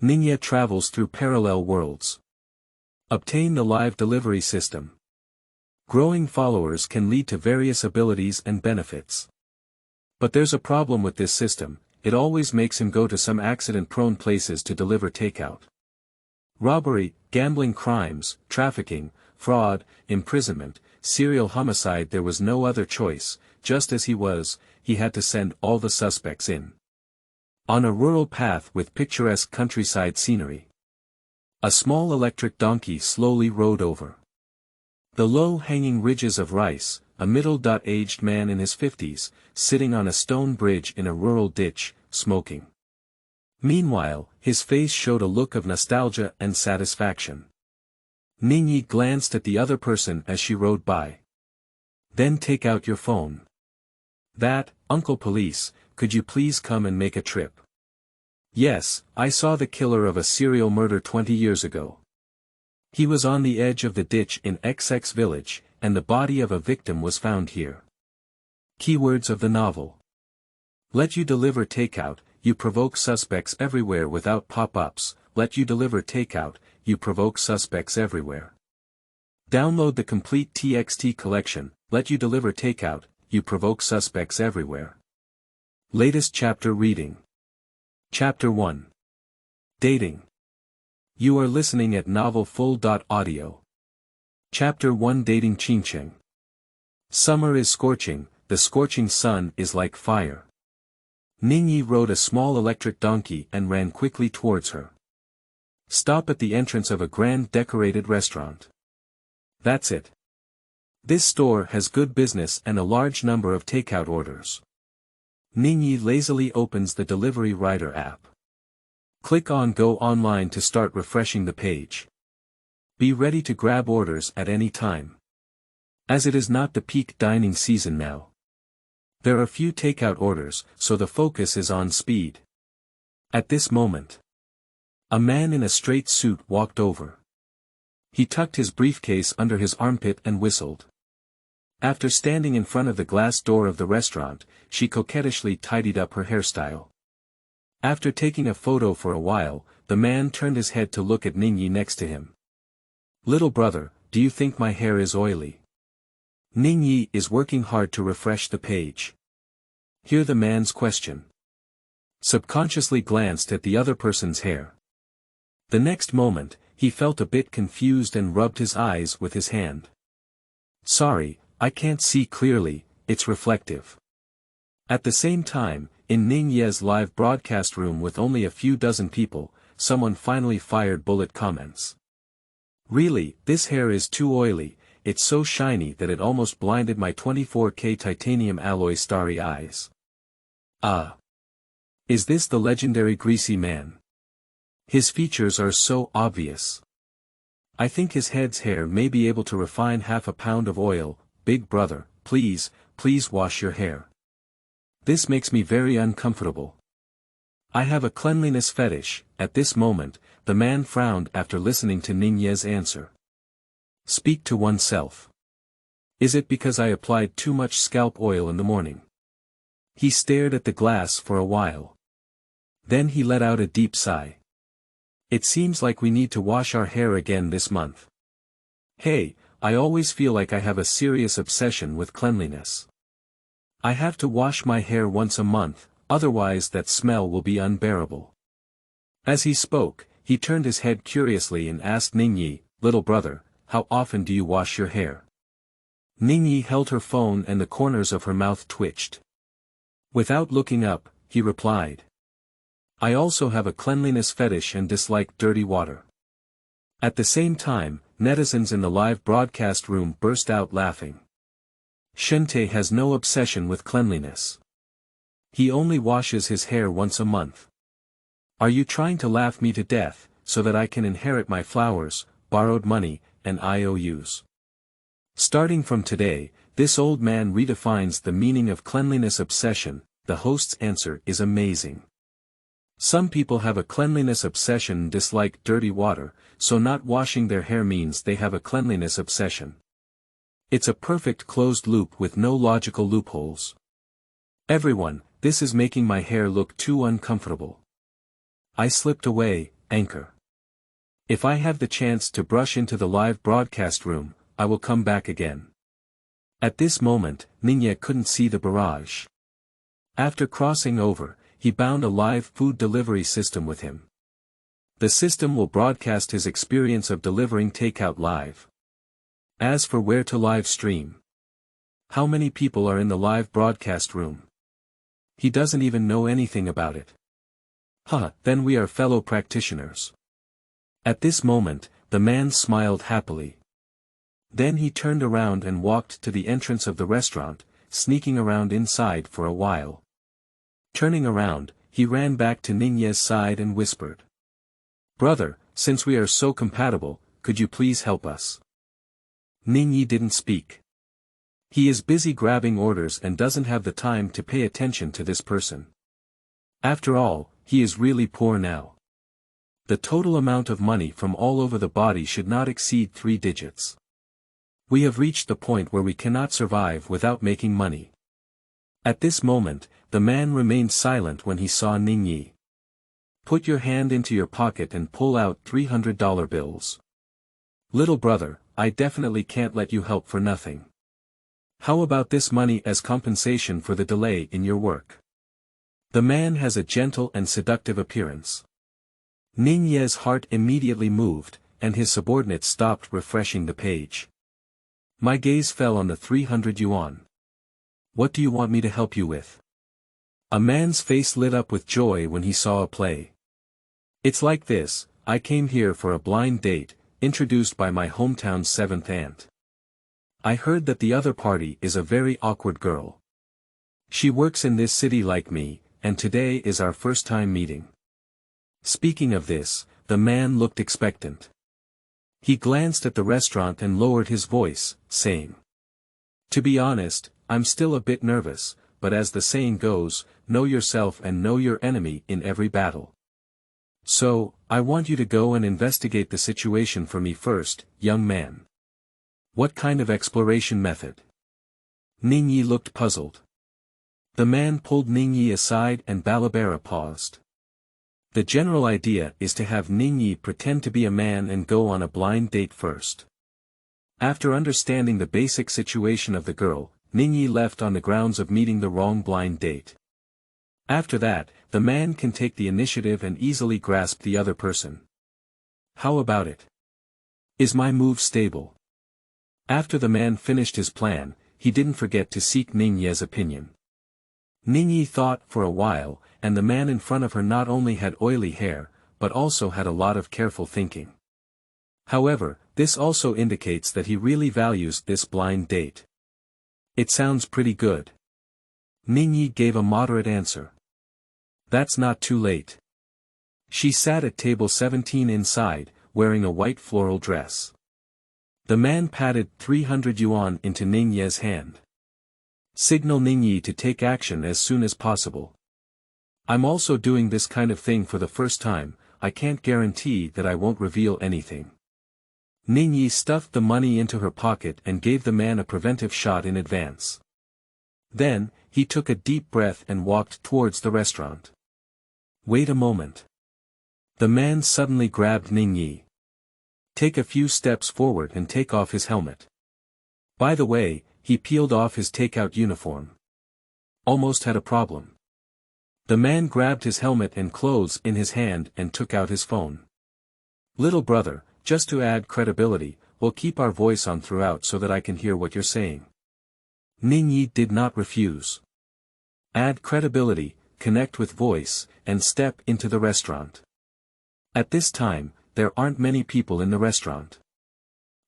Ningye travels through parallel worlds. Obtain the live delivery system. Growing followers can lead to various abilities and benefits. But there's a problem with this system, it always makes him go to some accident-prone places to deliver takeout. Robbery, gambling crimes, trafficking, fraud, imprisonment, serial homicide. There was no other choice, just as he had to send all the suspects in. On a rural path with picturesque countryside scenery. A small electric donkey slowly rode over the low-hanging ridges of rice, a middle-aged man in his 50s, sitting on a stone bridge in a rural ditch, smoking. Meanwhile, his face showed a look of nostalgia and satisfaction. Ningye glanced at the other person as she rode by. Then take out your phone. That, Uncle Police, could you please come and make a trip? Yes, I saw the killer of a serial murder 20 years ago. He was on the edge of the ditch in XX village, and the body of a victim was found here. Keywords of the novel. Let you deliver takeout, you provoke suspects everywhere without pop-ups. Let you deliver takeout, you provoke suspects everywhere. Download the complete TXT collection, Let You Deliver Takeout, You Provoke Suspects Everywhere. Latest chapter reading. Chapter 1. Dating. You are listening at novelfull.audio. Chapter 1. Dating. Qingcheng. Summer is scorching, the scorching sun is like fire. Ningye rode a small electric donkey and ran quickly towards her. Stop at the entrance of a grand decorated restaurant. That's it. This store has good business and a large number of takeout orders. Ningye lazily opens the delivery rider app. Click on Go Online to start refreshing the page. Be ready to grab orders at any time. As it is not the peak dining season now. There are few takeout orders, so the focus is on speed. At this moment, a man in a straight suit walked over. He tucked his briefcase under his armpit and whistled. After standing in front of the glass door of the restaurant, she coquettishly tidied up her hairstyle. After taking a photo for a while, the man turned his head to look at Ningye next to him. Little brother, do you think my hair is oily? Ningye is working hard to refresh the page. Hear the man's question. Subconsciously glanced at the other person's hair. The next moment, he felt a bit confused and rubbed his eyes with his hand. Sorry, I can't see clearly, it's reflective. At the same time, in Ningye's live broadcast room with only a few dozen people, someone finally fired bullet comments. Really, this hair is too oily, it's so shiny that it almost blinded my 24K titanium alloy starry eyes. Is this the legendary greasy man? His features are so obvious. I think his head's hair may be able to refine half a pound of oil. Big brother, please wash your hair. This makes me very uncomfortable. I have a cleanliness fetish. At this moment, the man frowned after listening to Ningye's answer. Speak to oneself. Is it because I applied too much scalp oil in the morning? He stared at the glass for a while. Then he let out a deep sigh. It seems like we need to wash our hair again this month. Hey, I always feel like I have a serious obsession with cleanliness. I have to wash my hair once a month, otherwise that smell will be unbearable. As he spoke, he turned his head curiously and asked Ningye, little brother, how often do you wash your hair? Ningye held her phone and the corners of her mouth twitched. Without looking up, he replied. I also have a cleanliness fetish and dislike dirty water. At the same time, netizens in the live broadcast room burst out laughing. Shente has no obsession with cleanliness. He only washes his hair once a month. Are you trying to laugh me to death, so that I can inherit my flowers, borrowed money, and IOUs? Starting from today, this old man redefines the meaning of cleanliness obsession. The host's answer is amazing. Some people have a cleanliness obsession and dislike dirty water, so not washing their hair means they have a cleanliness obsession. It's a perfect closed loop with no logical loopholes. Everyone, this is making my hair look too uncomfortable. I slipped away, anchor. If I have the chance to brush into the live broadcast room, I will come back again. At this moment, Ningye couldn't see the barrage. After crossing over, he bound a live food delivery system with him. The system will broadcast his experience of delivering takeout live. As for where to live stream, how many people are in the live broadcast room? He doesn't even know anything about it. Then we are fellow practitioners. At this moment, the man smiled happily. Then he turned around and walked to the entrance of the restaurant, sneaking around inside for a while. Turning around, he ran back to Ningye's side and whispered. "Brother, since we are so compatible, could you please help us?" Ningye didn't speak. He is busy grabbing orders and doesn't have the time to pay attention to this person. After all, he is really poor now. The total amount of money from all over the body should not exceed 3 digits. We have reached the point where we cannot survive without making money. At this moment, the man remained silent when he saw Ningye. "Put your hand into your pocket and pull out $300 bills. Little brother, I definitely can't let you help for nothing. How about this money as compensation for the delay in your work?" The man has a gentle and seductive appearance. Ningye's heart immediately moved, and his subordinate stopped refreshing the page. My gaze fell on the 300 yuan. "What do you want me to help you with?" A man's face lit up with joy when he saw a play. "It's like this, I came here for a blind date, introduced by my hometown's 7th aunt. I heard that the other party is a very awkward girl. She works in this city like me, and today is our first time meeting." Speaking of this, the man looked expectant. He glanced at the restaurant and lowered his voice, saying, "To be honest, I'm still a bit nervous, but as the saying goes, know yourself and know your enemy in every battle. So, I want you to go and investigate the situation for me first, young man." "What kind of exploration method?" Ningye looked puzzled. The man pulled Ningye aside and Balabera paused. The general idea is to have Ningye pretend to be a man and go on a blind date first. After understanding the basic situation of the girl, Ningye left on the grounds of meeting the wrong blind date. After that, the man can take the initiative and easily grasp the other person. How about it? Is my move stable? After the man finished his plan, he didn't forget to seek Ningye's opinion. Ningye thought for a while, and the man in front of her not only had oily hair, but also had a lot of careful thinking. However, this also indicates that he really values this blind date. It sounds pretty good. Ningye gave a moderate answer. That's not too late. She sat at table 17 inside, wearing a white floral dress. The man patted 300 yuan into Ningye's hand. Signal Ningye to take action as soon as possible. I'm also doing this kind of thing for the first time, I can't guarantee that I won't reveal anything. Ningye stuffed the money into her pocket and gave the man a preventive shot in advance. Then, he took a deep breath and walked towards the restaurant. Wait a moment. The man suddenly grabbed Ningye. Take a few steps forward and take off his helmet. By the way, he peeled off his takeout uniform. Almost had a problem. The man grabbed his helmet and clothes in his hand and took out his phone. Little brother, just to add credibility, we'll keep our voice on throughout so that I can hear what you're saying. Ningye did not refuse. Add credibility, connect with voice, and step into the restaurant. At this time, there aren't many people in the restaurant.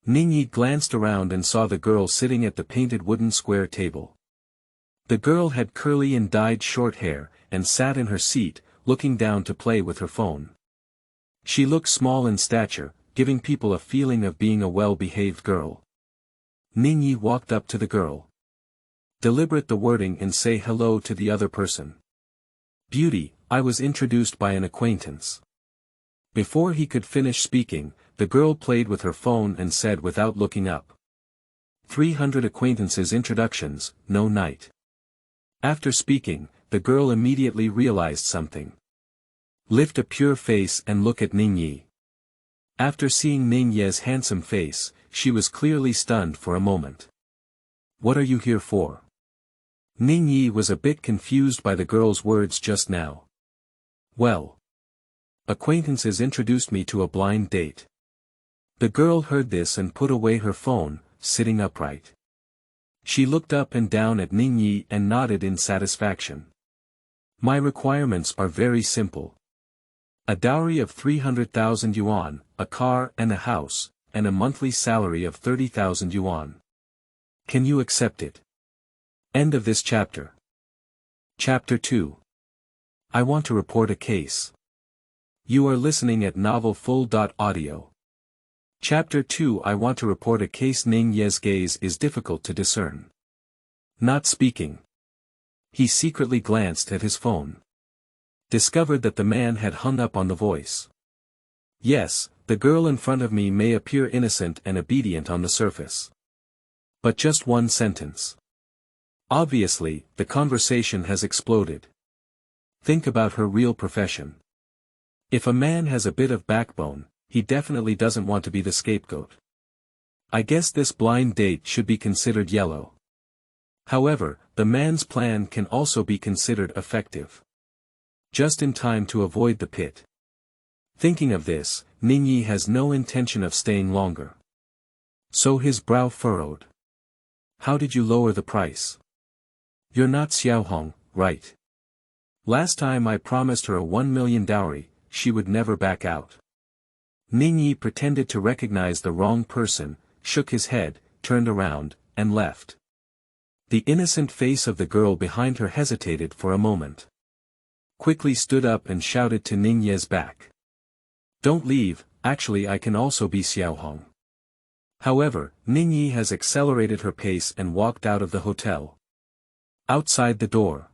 Ningye glanced around and saw the girl sitting at the painted wooden square table. The girl had curly and dyed short hair, and sat in her seat, looking down to play with her phone. She looked small in stature, giving people a feeling of being a well-behaved girl. Ningye walked up to the girl. Deliberate the wording and say hello to the other person. Beauty, I was introduced by an acquaintance. Before he could finish speaking, the girl played with her phone and said without looking up. 300 acquaintances introductions, no night. After speaking, the girl immediately realized something. Lift a pure face and look at Ningye. After seeing Ningye's handsome face, she was clearly stunned for a moment. What are you here for? Ningye was a bit confused by the girl's words just now. Well. Acquaintances introduced me to a blind date. The girl heard this and put away her phone, sitting upright. She looked up and down at Ningye and nodded in satisfaction. My requirements are very simple. A dowry of 300,000 yuan, a car and a house, and a monthly salary of 30,000 yuan. Can you accept it? End of this chapter. Chapter 2. I want to report a case. You are listening at novelfull.audio. Chapter 2. I want to report a case. Ningye's gaze is difficult to discern. Not speaking. He secretly glanced at his phone. Discovered that the man had hung up on the voice. Yes, the girl in front of me may appear innocent and obedient on the surface. But just one sentence. Obviously, the conversation has exploded. Think about her real profession. If a man has a bit of backbone, he definitely doesn't want to be the scapegoat. I guess this blind date should be considered yellow. However, the man's plan can also be considered effective. Just in time to avoid the pit. Thinking of this, Ningye has no intention of staying longer. So his brow furrowed. How did you lower the price? You're not Xiaohong, right? Last time I promised her a 1 million dowry, she would never back out. Ningye pretended to recognize the wrong person, shook his head, turned around, and left. The innocent face of the girl behind her hesitated for a moment. Quickly stood up and shouted to Ningye's back. Don't leave, actually I can also be Xiaohong. However, Ningye has accelerated her pace and walked out of the hotel. Outside the door.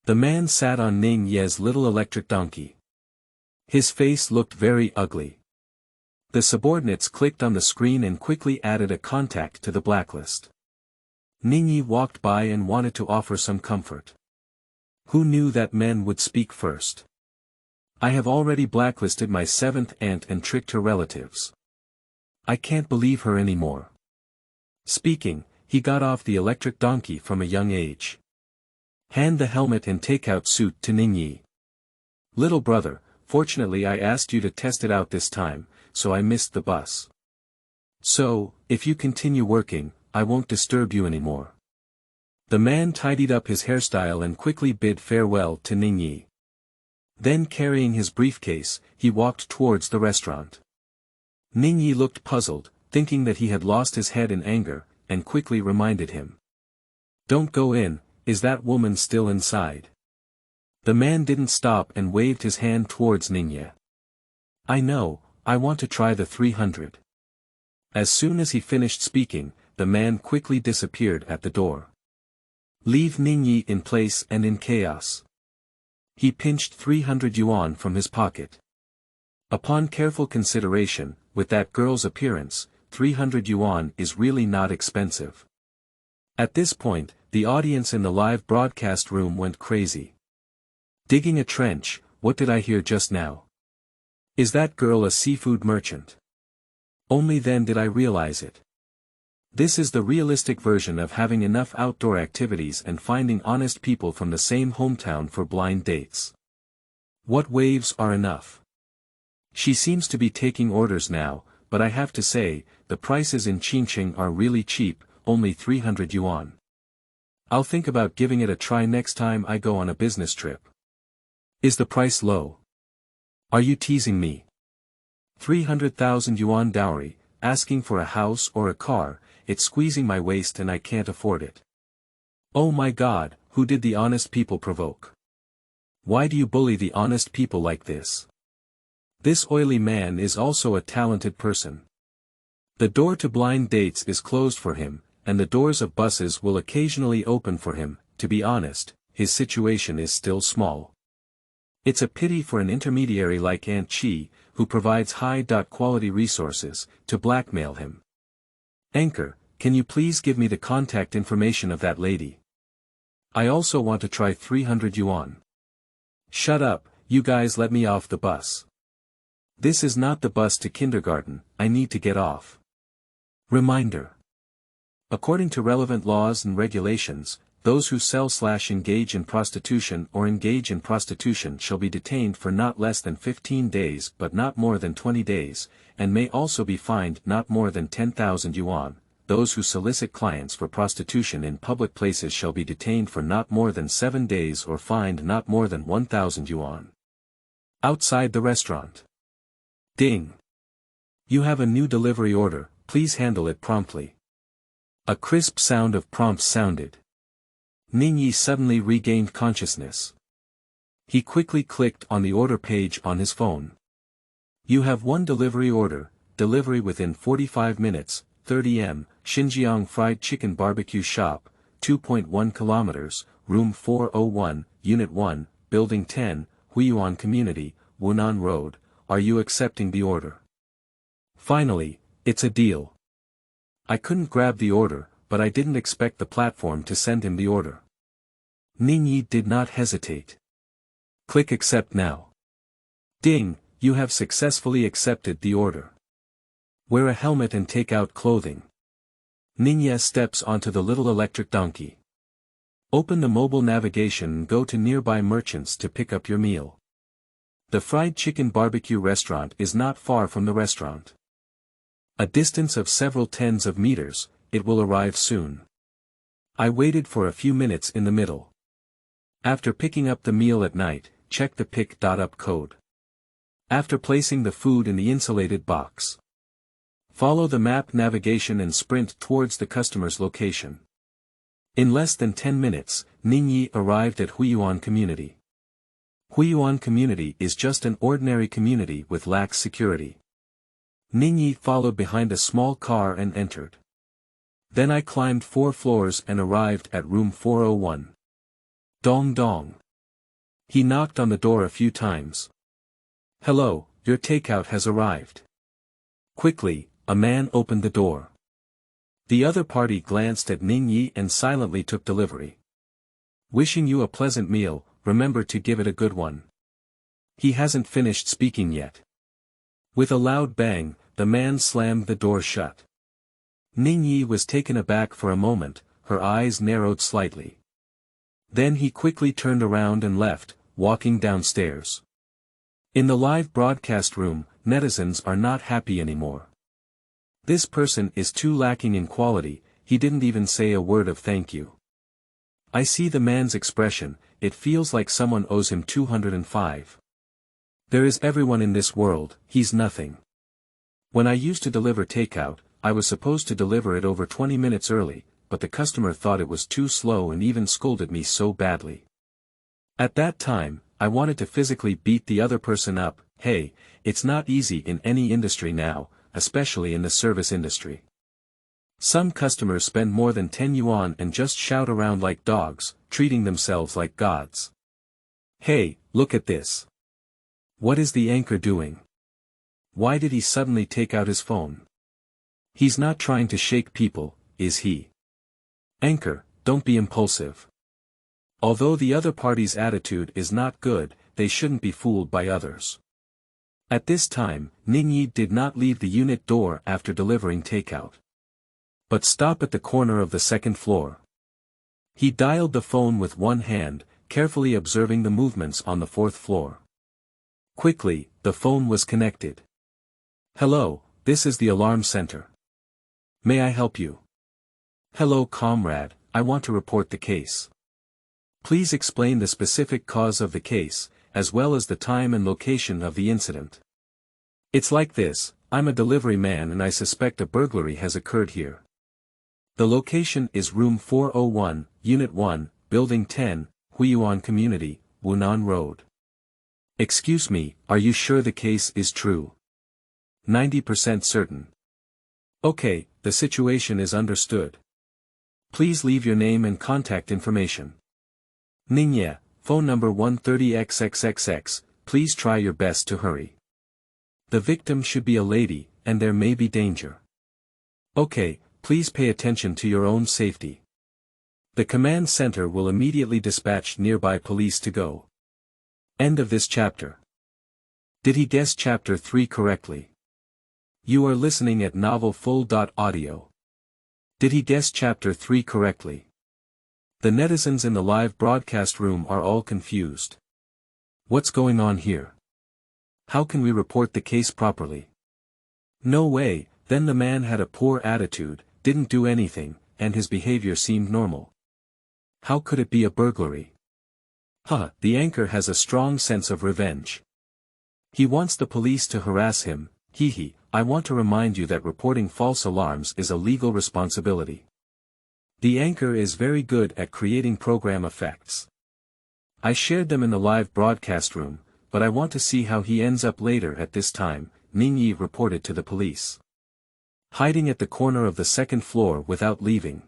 The man sat on Ningye's little electric donkey. His face looked very ugly. The subordinates clicked on the screen and quickly added a contact to the blacklist. Ningye walked by and wanted to offer some comfort. Who knew that men would speak first? I have already blacklisted my 7th aunt and tricked her relatives. I can't believe her anymore. Speaking, he got off the electric donkey from a young age. Hand the helmet and takeout suit to Ningye. Little brother, fortunately I asked you to test it out this time, so I missed the bus. So, if you continue working, I won't disturb you anymore. The man tidied up his hairstyle and quickly bid farewell to Ningye. Then carrying his briefcase, he walked towards the restaurant. Ningye looked puzzled, thinking that he had lost his head in anger, and quickly reminded him. Don't go in, is that woman still inside? The man didn't stop and waved his hand towards Ningye. I know, I want to try the 300. As soon as he finished speaking, the man quickly disappeared at the door. Leave Ningye in place and in chaos. He pinched 300 yuan from his pocket. Upon careful consideration, with that girl's appearance, 300 yuan is really not expensive. At this point, the audience in the live broadcast room went crazy. Digging a trench, what did I hear just now? Is that girl a seafood merchant? Only then did I realize it. This is the realistic version of having enough outdoor activities and finding honest people from the same hometown for blind dates. What waves are enough? She seems to be taking orders now, but I have to say, the prices in Qingqing are really cheap, only 300 yuan. I'll think about giving it a try next time I go on a business trip. Is the price low? Are you teasing me? 300,000 yuan dowry, asking for a house or a car, it's squeezing my waist and I can't afford it. Oh my God, who did the honest people provoke? Why do you bully the honest people like this? This oily man is also a talented person. The door to blind dates is closed for him, and the doors of buses will occasionally open for him. To be honest, his situation is still small. It's a pity for an intermediary like Aunt Chi, who provides high-quality resources, to blackmail him. Anchor, can you please give me the contact information of that lady? I also want to try 300 yuan. Shut up, you guys let me off the bus. This is not the bus to kindergarten, I need to get off. Reminder. According to relevant laws and regulations, those who sell/engage in prostitution or engage in prostitution shall be detained for not less than 15 days but not more than 20 days, and may also be fined not more than 10,000 yuan. Those who solicit clients for prostitution in public places shall be detained for not more than 7 days or fined not more than 1,000 yuan. Outside the restaurant. Ding. You have a new delivery order, please handle it promptly. A crisp sound of prompts sounded. Ningye suddenly regained consciousness. He quickly clicked on the order page on his phone. You have one delivery order, delivery within 45 minutes, 30 m, Xinjiang Fried Chicken Barbecue Shop, 2.1 kilometers, room 401, unit 1, building 10, Huiyuan Community, Wunan Road. Are you accepting the order? Finally, it's a deal. I couldn't grab the order, but I didn't expect the platform to send him the order. Ningye did not hesitate. Click accept now. Ding, you have successfully accepted the order. Wear a helmet and take out clothing. Ningye steps onto the little electric donkey. Open the mobile navigation and go to nearby merchants to pick up your meal. The fried chicken barbecue restaurant is not far from the restaurant. A distance of several tens of meters, it will arrive soon. I waited for a few minutes in the middle. After picking up the meal at night, check the pick.up code. After placing the food in the insulated box. Follow the map navigation and sprint towards the customer's location. In less than 10 minutes, Ningye arrived at Huiyuan Community. Huiyuan Community is just an ordinary community with lax security. Ningye followed behind a small car and entered. Then I climbed 4 floors and arrived at room 401. Dong dong. He knocked on the door a few times. Hello, your takeout has arrived. Quickly, a man opened the door. The other party glanced at Ningye and silently took delivery. Wishing you a pleasant meal, remember to give it a good one. He hasn't finished speaking yet. With a loud bang, the man slammed the door shut. Ningye was taken aback for a moment, her eyes narrowed slightly. Then he quickly turned around and left, walking downstairs. In the live broadcast room, netizens are not happy anymore. This person is too lacking in quality, he didn't even say a word of thank you. I see the man's expression, it feels like someone owes him 205. There is everyone in this world, he's nothing. When I used to deliver takeout, I was supposed to deliver it over 20 minutes early, but the customer thought it was too slow and even scolded me so badly. At that time, I wanted to physically beat the other person up. Hey, it's not easy in any industry now, especially in the service industry. Some customers spend more than 10 yuan and just shout around like dogs, treating themselves like gods. Hey, look at this. What is the anchor doing? Why did he suddenly take out his phone? He's not trying to shake people, is he? Anchor, don't be impulsive. Although the other party's attitude is not good, they shouldn't be fooled by others. At this time, Ningye did not leave the unit door after delivering takeout. But stop at the corner of the second floor. He dialed the phone with one hand, carefully observing the movements on the 4th floor. Quickly, the phone was connected. Hello, this is the alarm center. May I help you? Hello comrade, I want to report the case. Please explain the specific cause of the case, as well as the time and location of the incident. It's like this, I'm a delivery man and I suspect a burglary has occurred here. The location is room 401, unit 1, building 10, Huiyuan Community, Wunan Road. Excuse me, are you sure the case is true? 90% certain. Okay, the situation is understood. Please leave your name and contact information. Ningye, phone number 130XXXX, please try your best to hurry. The victim should be a lady, and there may be danger. Okay, please pay attention to your own safety. The command center will immediately dispatch nearby police to go. End of this chapter. Did he guess chapter 3 correctly? You are listening at novelfull.audio. Did he guess chapter 3 correctly? The netizens in the live broadcast room are all confused. What's going on here? How can we report the case properly? No way, then the man had a poor attitude, didn't do anything, and his behavior seemed normal. How could it be a burglary? The anchor has a strong sense of revenge. He wants the police to harass him. I want to remind you that reporting false alarms is a legal responsibility. The anchor is very good at creating program effects. I shared them in the live broadcast room, but I want to see how he ends up later at this time, Ningye reported to the police. Hiding at the corner of the second floor without leaving.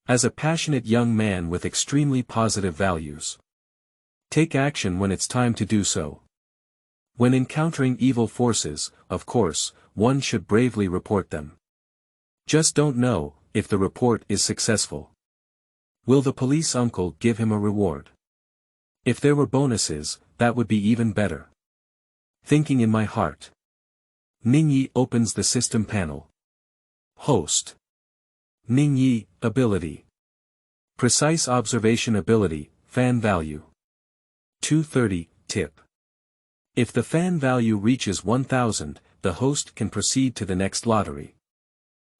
As a passionate young man with extremely positive values. Take action when it's time to do so. When encountering evil forces, of course, one should bravely report them. Just don't know if the report is successful. Will the police uncle give him a reward? If there were bonuses, that would be even better. Thinking in my heart. Ningye opens the system panel. Host. Ningye, ability. Precise observation ability, fan value. 230, tip. If the fan value reaches 1000, the host can proceed to the next lottery.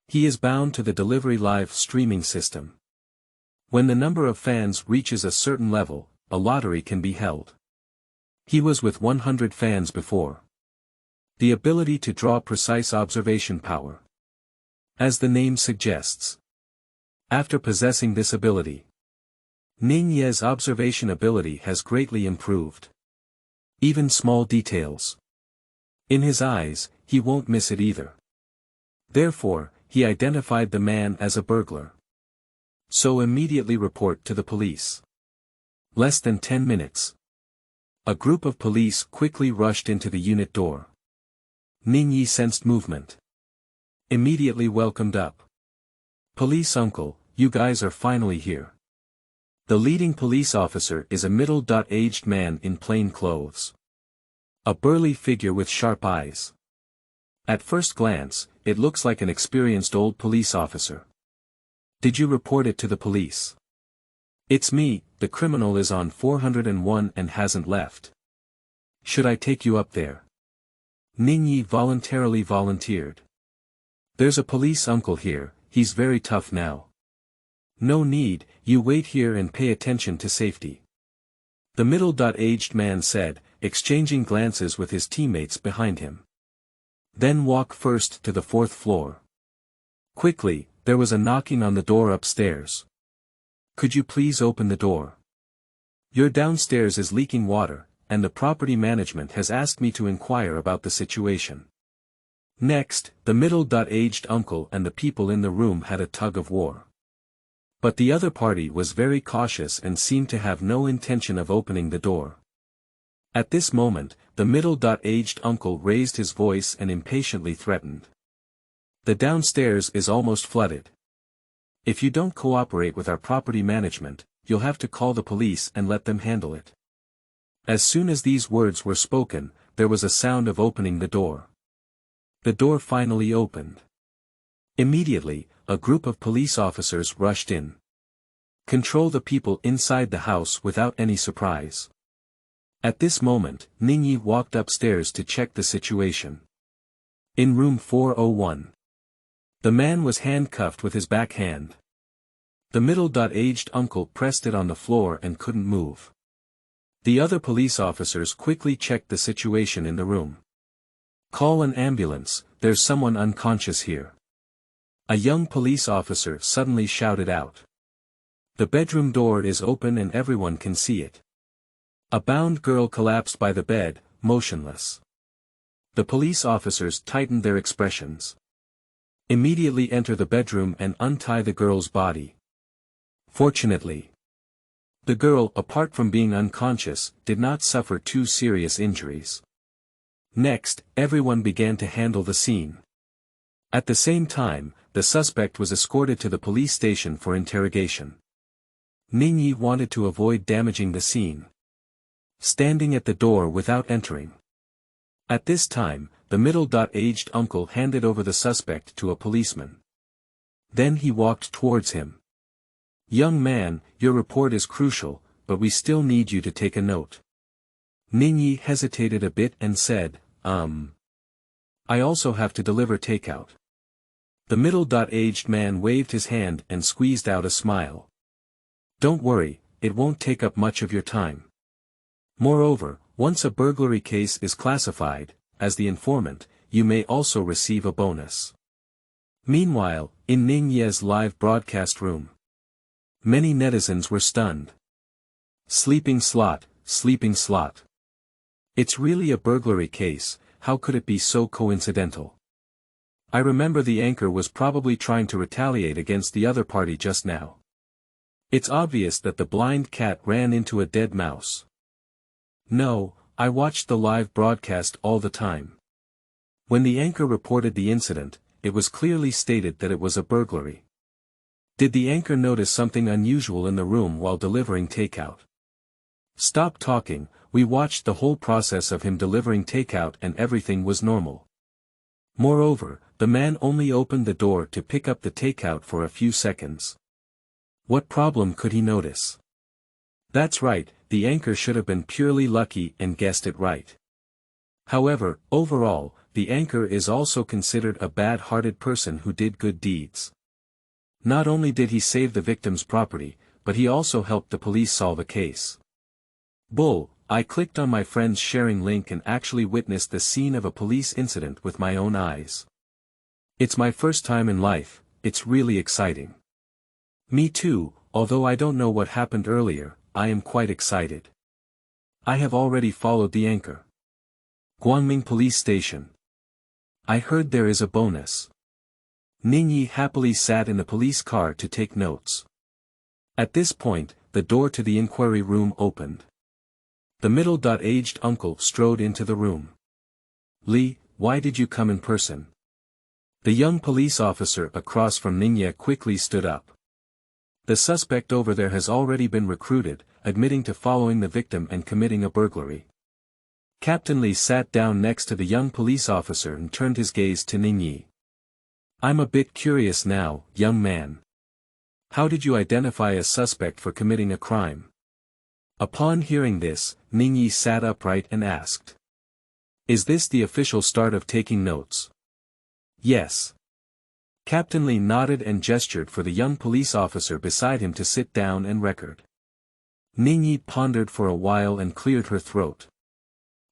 He is bound to the delivery live streaming system. When the number of fans reaches a certain level, a lottery can be held. He was with 100 fans before. The ability to draw precise observation power. As the name suggests. After possessing this ability, Ningye's observation ability has greatly improved. Even small details. In his eyes, he won't miss it either. Therefore, he identified the man as a burglar. So immediately report to the police. Less than 10 minutes. A group of police quickly rushed into the unit door. Ningye sensed movement. Immediately welcomed up. Police uncle, you guys are finally here. The leading police officer is a middle-aged man in plain clothes. A burly figure with sharp eyes. At first glance, it looks like an experienced old police officer. Did you report it to the police? It's me, the criminal is on 401 and hasn't left. Should I take you up there? Ningye voluntarily volunteered. There's a police uncle here, he's very tough now. No need, you wait here and pay attention to safety. The middle-aged man said, exchanging glances with his teammates behind him. Then walk first to the 4th floor. Quickly, there was a knocking on the door upstairs. Could you please open the door? Your downstairs is leaking water, and the property management has asked me to inquire about the situation. Next, the middle-aged uncle and the people in the room had a tug of war. But the other party was very cautious and seemed to have no intention of opening the door. At this moment, the middle-aged uncle raised his voice and impatiently threatened. The downstairs is almost flooded. If you don't cooperate with our property management, you'll have to call the police and let them handle it. As soon as these words were spoken, there was a sound of opening the door. The door finally opened. Immediately, a group of police officers rushed in. Control the people inside the house without any surprise. At this moment, Ningye walked upstairs to check the situation. In room 401. The man was handcuffed with his back hand. The middle-aged uncle pressed it on the floor and couldn't move. The other police officers quickly checked the situation in the room. Call an ambulance, there's someone unconscious here. A young police officer suddenly shouted out. The bedroom door is open and everyone can see it. A bound girl collapsed by the bed, motionless. The police officers tightened their expressions. Immediately enter the bedroom and untie the girl's body. Fortunately, the girl, apart from being unconscious, did not suffer too serious injuries. Next, everyone began to handle the scene. At the same time, the suspect was escorted to the police station for interrogation. Ningye wanted to avoid damaging the scene. standing at the door without entering. At this time, the middle-aged uncle handed over the suspect to a policeman. Then he walked towards him. "Young man, your report is crucial, but we still need you to take a note." Ningye hesitated a bit and said, I also have to deliver takeout." The middle-aged man waved his hand and squeezed out a smile. "Don't worry, it won't take up much of your time. Moreover, once a burglary case is classified, as the informant, you may also receive a bonus." Meanwhile, in Ningye's live broadcast room, many netizens were stunned. Sleeping slot. It's really a burglary case, how could it be so coincidental? I remember the anchor was probably trying to retaliate against the other party just now. It's obvious that the blind cat ran into a dead mouse. No, I watched the live broadcast all the time. When the anchor reported the incident, it was clearly stated that it was a burglary. Did the anchor notice something unusual in the room while delivering takeout? Stop talking, we watched the whole process of him delivering takeout and everything was normal. Moreover, the man only opened the door to pick up the takeout for a few seconds. What problem could he notice? That's right, the anchor should have been purely lucky and guessed it right. However, overall, the anchor is also considered a bad-hearted person who did good deeds. Not only did he save the victim's property, but he also helped the police solve a case. Bull, I clicked on my friend's sharing link and actually witnessed the scene of a police incident with my own eyes. It's my first time in life, it's really exciting. Me too, although I don't know what happened earlier, I am quite excited. I have already followed the anchor. Guangming Police Station. I heard there is a bonus. Ningye happily sat in the police car to take notes. At this point, the door to the inquiry room opened. The middle-aged uncle strode into the room. "Li, why did you come in person?" The young police officer across from Ningye quickly stood up. "The suspect over there has already been recruited, admitting to following the victim and committing a burglary." Captain Li sat down next to the young police officer and turned his gaze to Ningye. "I'm a bit curious now, young man. How did you identify a suspect for committing a crime?" Upon hearing this, Ningye sat upright and asked. "Is this the official start of taking notes?" "Yes." Captain Li nodded and gestured for the young police officer beside him to sit down and record. Ningye pondered for a while and cleared her throat.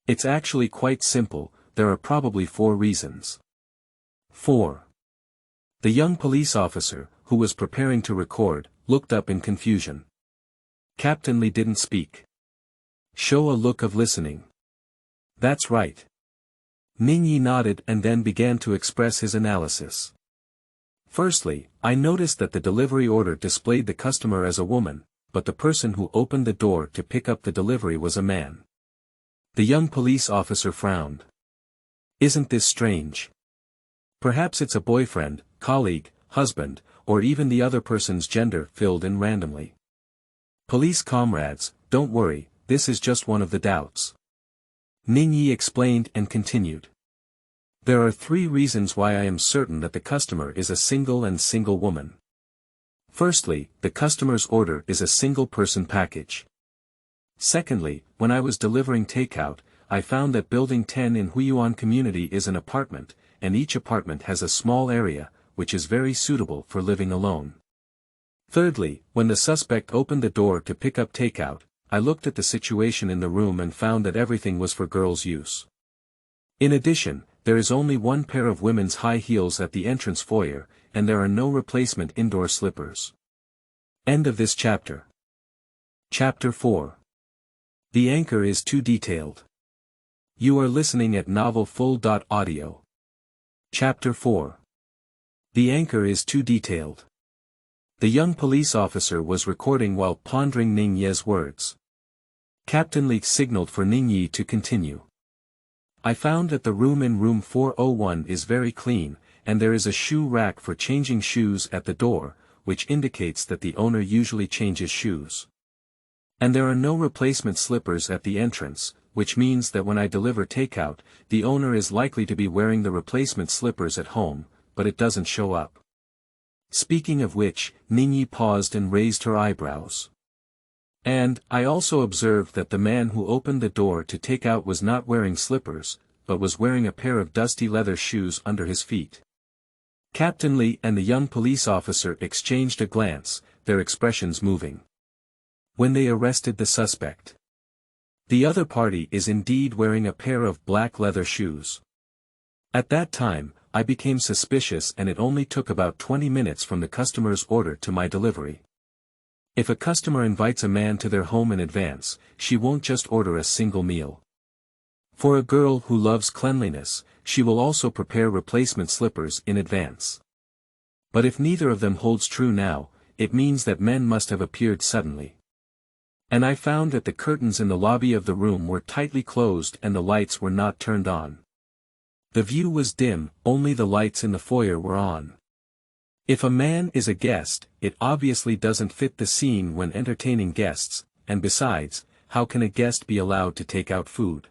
"It's actually quite simple, there are probably 4 reasons." 4. The young police officer, who was preparing to record, looked up in confusion. Captain Li didn't speak. "Show a look of listening." "That's right." Ningye nodded and then began to express his analysis. "Firstly, I noticed that the delivery order displayed the customer as a woman, but the person who opened the door to pick up the delivery was a man." The young police officer frowned. "Isn't this strange? Perhaps it's a boyfriend, colleague, husband, or even the other person's gender filled in randomly. Police comrades, don't worry, this is just one of the doubts." Ningye explained and continued. "There are 3 reasons why I am certain that the customer is a single woman. Firstly, the customer's order is a single-person package. Secondly, when I was delivering takeout, I found that Building 10 in Huiyuan community is an apartment, and each apartment has a small area, which is very suitable for living alone. Thirdly, when the suspect opened the door to pick up takeout, I looked at the situation in the room and found that everything was for girls' use. In addition, there is only 1 pair of women's high heels at the entrance foyer, and there are no replacement indoor slippers." End of this chapter. Chapter 4. The anchor is too detailed. You are listening at novelfull.audio. Chapter 4. The anchor is too detailed. The young police officer was recording while pondering Ningye's words. Captain Li signaled for Ningye to continue. "I found that the room in room 401 is very clean, and there is a shoe rack for changing shoes at the door, which indicates that the owner usually changes shoes. And there are no replacement slippers at the entrance, which means that when I deliver takeout, the owner is likely to be wearing the replacement slippers at home, but it doesn't show up. Speaking of which, Ningye paused and raised her eyebrows. And, I also observed that the man who opened the door to take out was not wearing slippers, but was wearing a pair of dusty leather shoes under his feet. Captain Lee and the young police officer exchanged a glance, their expressions moving. When they arrested the suspect. The other party is indeed wearing a pair of black leather shoes. At that time, I became suspicious, and it only took about 20 minutes from the customer's order to my delivery. If a customer invites a man to their home in advance, she won't just order a single meal. For a girl who loves cleanliness, she will also prepare replacement slippers in advance. But if neither of them holds true now, it means that men must have appeared suddenly. And I found that the curtains in the lobby of the room were tightly closed and the lights were not turned on. The view was dim, only the lights in the foyer were on. If a man is a guest, it obviously doesn't fit the scene when entertaining guests, and besides, how can a guest be allowed to take out food?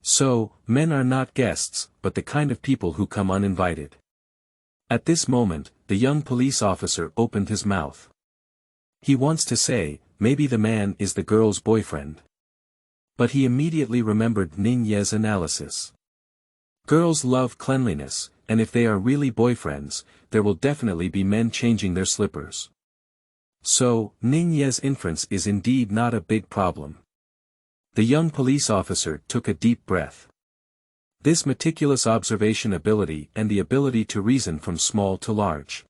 So, men are not guests, but the kind of people who come uninvited. At this moment, the young police officer opened his mouth. He wants to say, maybe the man is the girl's boyfriend. But he immediately remembered Ningye's analysis. Girls love cleanliness, and if they are really boyfriends, there will definitely be men changing their slippers. So, Ningye's inference is indeed not a big problem. The young police officer took a deep breath. This meticulous observation ability and the ability to reason from small to large.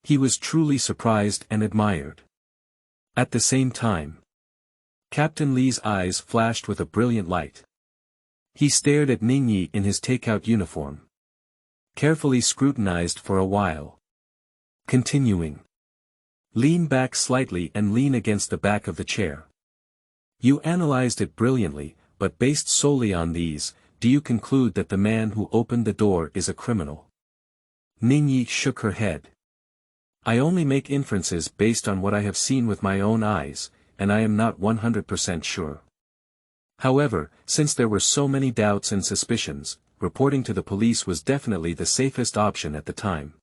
He was truly surprised and admired. At the same time, Captain Lee's eyes flashed with a brilliant light. He stared at Ningye in his takeout uniform. Carefully scrutinized for a while. Continuing. Lean back slightly and lean against the back of the chair. You analyzed it brilliantly, but based solely on these, do you conclude that the man who opened the door is a criminal? Ningye shook her head. I only make inferences based on what I have seen with my own eyes, and I am not 100% sure. However, since there were so many doubts and suspicions, reporting to the police was definitely the safest option at the time.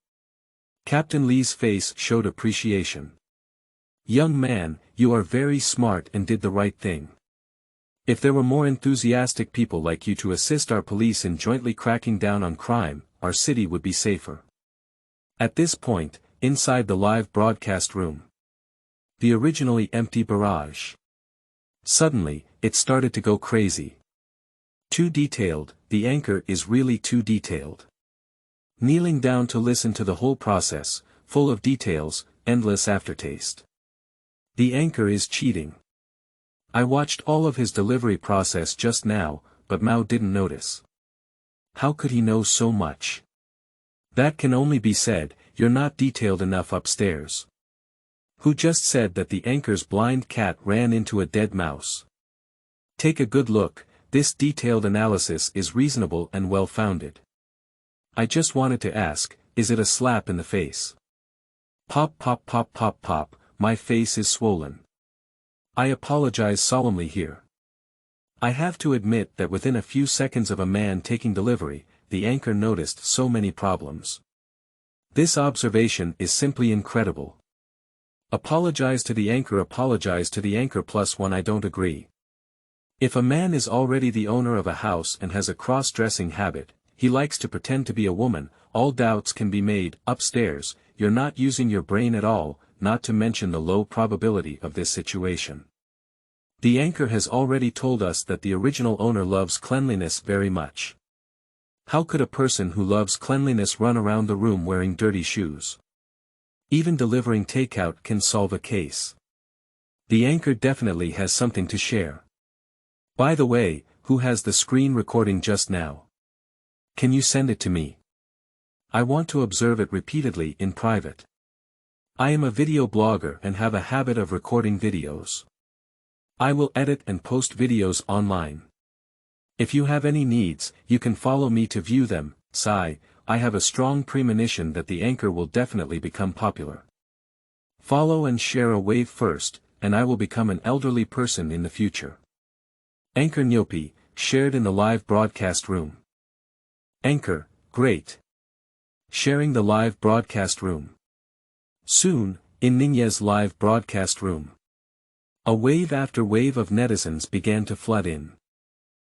Captain Lee's face showed appreciation. Young man, you are very smart and did the right thing. If there were more enthusiastic people like you to assist our police in jointly cracking down on crime, our city would be safer. At this point, inside the live broadcast room. The originally empty barrage. Suddenly, it started to go crazy. Too detailed, the anchor is really too detailed. Kneeling down to listen to the whole process, full of details, endless aftertaste. The anchor is cheating. I watched all of his delivery process just now, but Mao didn't notice. How could he know so much? That can only be said, you're not detailed enough upstairs. Who just said that the anchor's blind cat ran into a dead mouse? Take a good look, this detailed analysis is reasonable and well-founded. I just wanted to ask, is it a slap in the face? Pop pop pop pop pop, my face is swollen. I apologize solemnly here. I have to admit that within a few seconds of a man taking delivery, the anchor noticed so many problems. This observation is simply incredible. Apologize to the anchor +1 I don't agree. If a man is already the owner of a house and has a cross-dressing habit, he likes to pretend to be a woman, all doubts can be made, upstairs, you're not using your brain at all, not to mention the low probability of this situation. The anchor has already told us that the original owner loves cleanliness very much. How could a person who loves cleanliness run around the room wearing dirty shoes? Even delivering takeout can solve a case. The anchor definitely has something to share. By the way, who has the screen recording just now? Can you send it to me? I want to observe it repeatedly in private. I am a video blogger and have a habit of recording videos. I will edit and post videos online. If you have any needs, you can follow me to view them. Sigh, I have a strong premonition that the anchor will definitely become popular. Follow and share a wave first, and I will become an elderly person in the future. Anchor Nyopi, shared in the live broadcast room. Anchor, great. Sharing the live broadcast room. Soon, in Ningye's live broadcast room. A wave after wave of netizens began to flood in.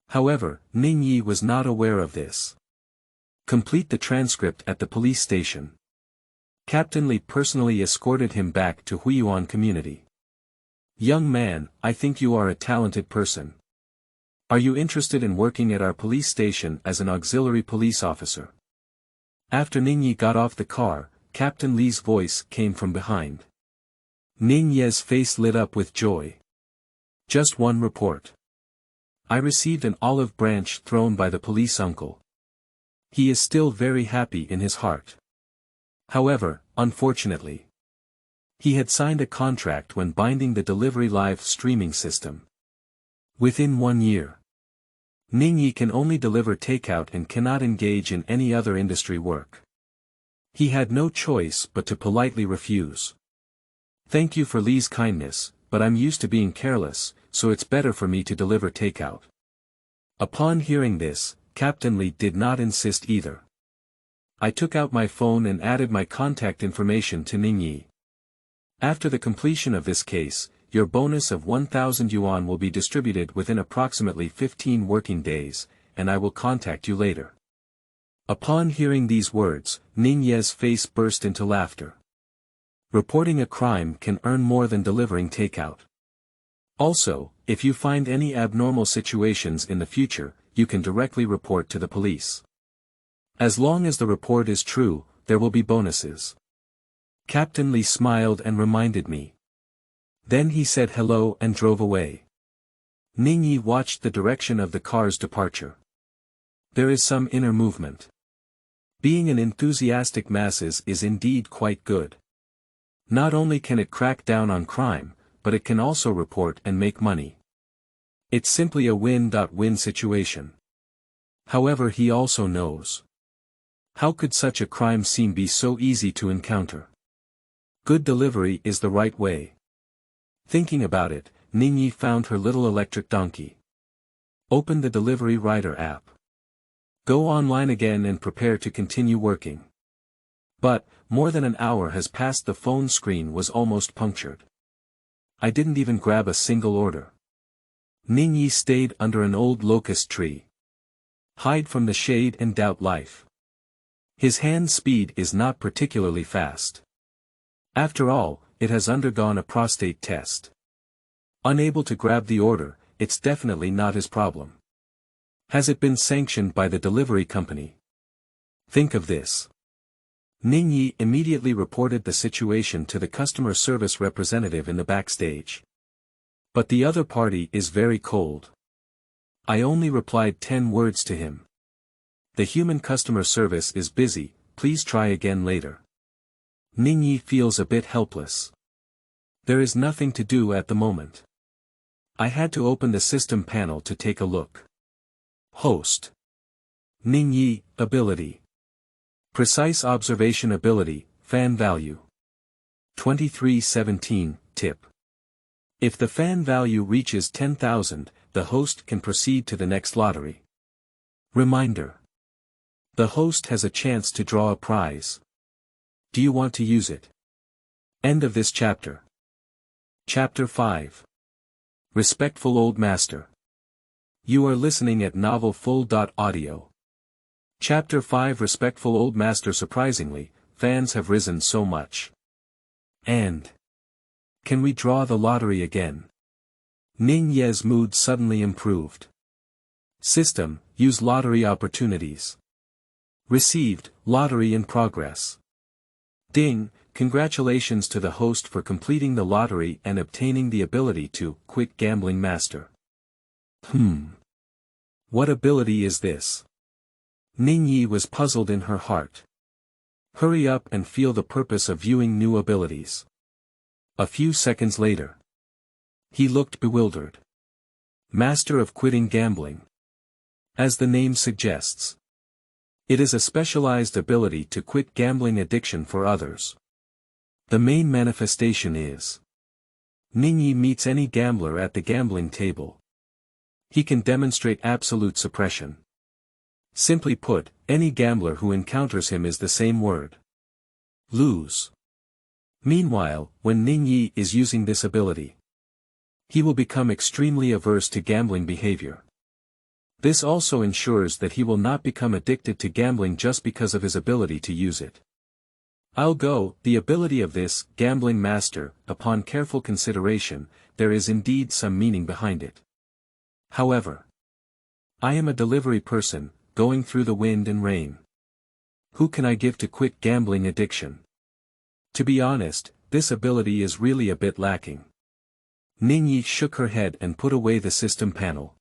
However, Ningye was not aware of this. Complete the transcript at the police station. Captain Li personally escorted him back to Huiyuan community. Young man, I think you are a talented person. Are you interested in working at our police station as an auxiliary police officer? After Ningye got off the car, Captain Li's voice came from behind. Ningye's face lit up with joy. Just one report. I received an olive branch thrown by the police uncle. He is still very happy in his heart. However, unfortunately, he had signed a contract when binding the delivery live streaming system. Within 1 year, Ningye can only deliver takeout and cannot engage in any other industry work. He had no choice but to politely refuse. Thank you for Li's kindness, but I'm used to being careless, so it's better for me to deliver takeout. Upon hearing this, Captain Li did not insist either. I took out my phone and added my contact information to Ningye. After the completion of this case, your bonus of 1,000 yuan will be distributed within approximately 15 working days, and I will contact you later. Upon hearing these words, Ningye's face burst into laughter. Reporting a crime can earn more than delivering takeout. Also, if you find any abnormal situations in the future, you can directly report to the police. As long as the report is true, there will be bonuses. Captain Li smiled and reminded me. Then he said hello and drove away. Ningye watched the direction of the car's departure. There is some inner movement. Being an enthusiastic masses is indeed quite good. Not only can it crack down on crime, but it can also report and make money. It's simply a win-win situation. However, he also knows. How could such a crime scene be so easy to encounter? Good delivery is the right way. Thinking about it, Ningye found her little electric donkey. Open the delivery rider app. Go online again and prepare to continue working. But, more than an hour has passed. The phone screen was almost punctured. I didn't even grab a single order. Ningye stayed under an old locust tree. Hide from the shade and doubt life. His hand speed is not particularly fast. After all, it has undergone a prostate test. Unable to grab the order, it's definitely not his problem. Has it been sanctioned by the delivery company? Think of this. Ningye immediately reported the situation to the customer service representative in the backstage. But the other party is very cold. I only replied 10 words to him. The human customer service is busy, please try again later. Ningye feels a bit helpless. There is nothing to do at the moment. I had to open the system panel to take a look. Host. Ningye, ability. Precise observation ability, fan value. 2317, tip. If the fan value reaches 10,000, the host can proceed to the next lottery. Reminder. The host has a chance to draw a prize. Do you want to use it? End of this chapter. Chapter 5. Respectful Old Master. You are listening at novelfull.audio. Chapter 5. Respectful Old Master. Surprisingly, fans have risen so much. And can we draw the lottery again? Ningye's mood suddenly improved. System, use lottery opportunities. Received, lottery in progress. Ding, congratulations to the host for completing the lottery and obtaining the ability to quit gambling master. What ability is this? Ningye was puzzled in her heart. Hurry up and feel the purpose of viewing new abilities. A few seconds later. He looked bewildered. Master of quitting gambling. As the name suggests. It is a specialized ability to quit gambling addiction for others. The main manifestation is Ningye meets any gambler at the gambling table. He can demonstrate absolute suppression. Simply put, any gambler who encounters him is the same word. Lose. Meanwhile, when Ningye is using this ability, he will become extremely averse to gambling behavior. This also ensures that he will not become addicted to gambling just because of his ability to use it. The ability of this gambling master, upon careful consideration, there is indeed some meaning behind it. However, I am a delivery person, going through the wind and rain. Who can I give to quit gambling addiction? To be honest, this ability is really a bit lacking. Ningye shook her head and put away the system panel.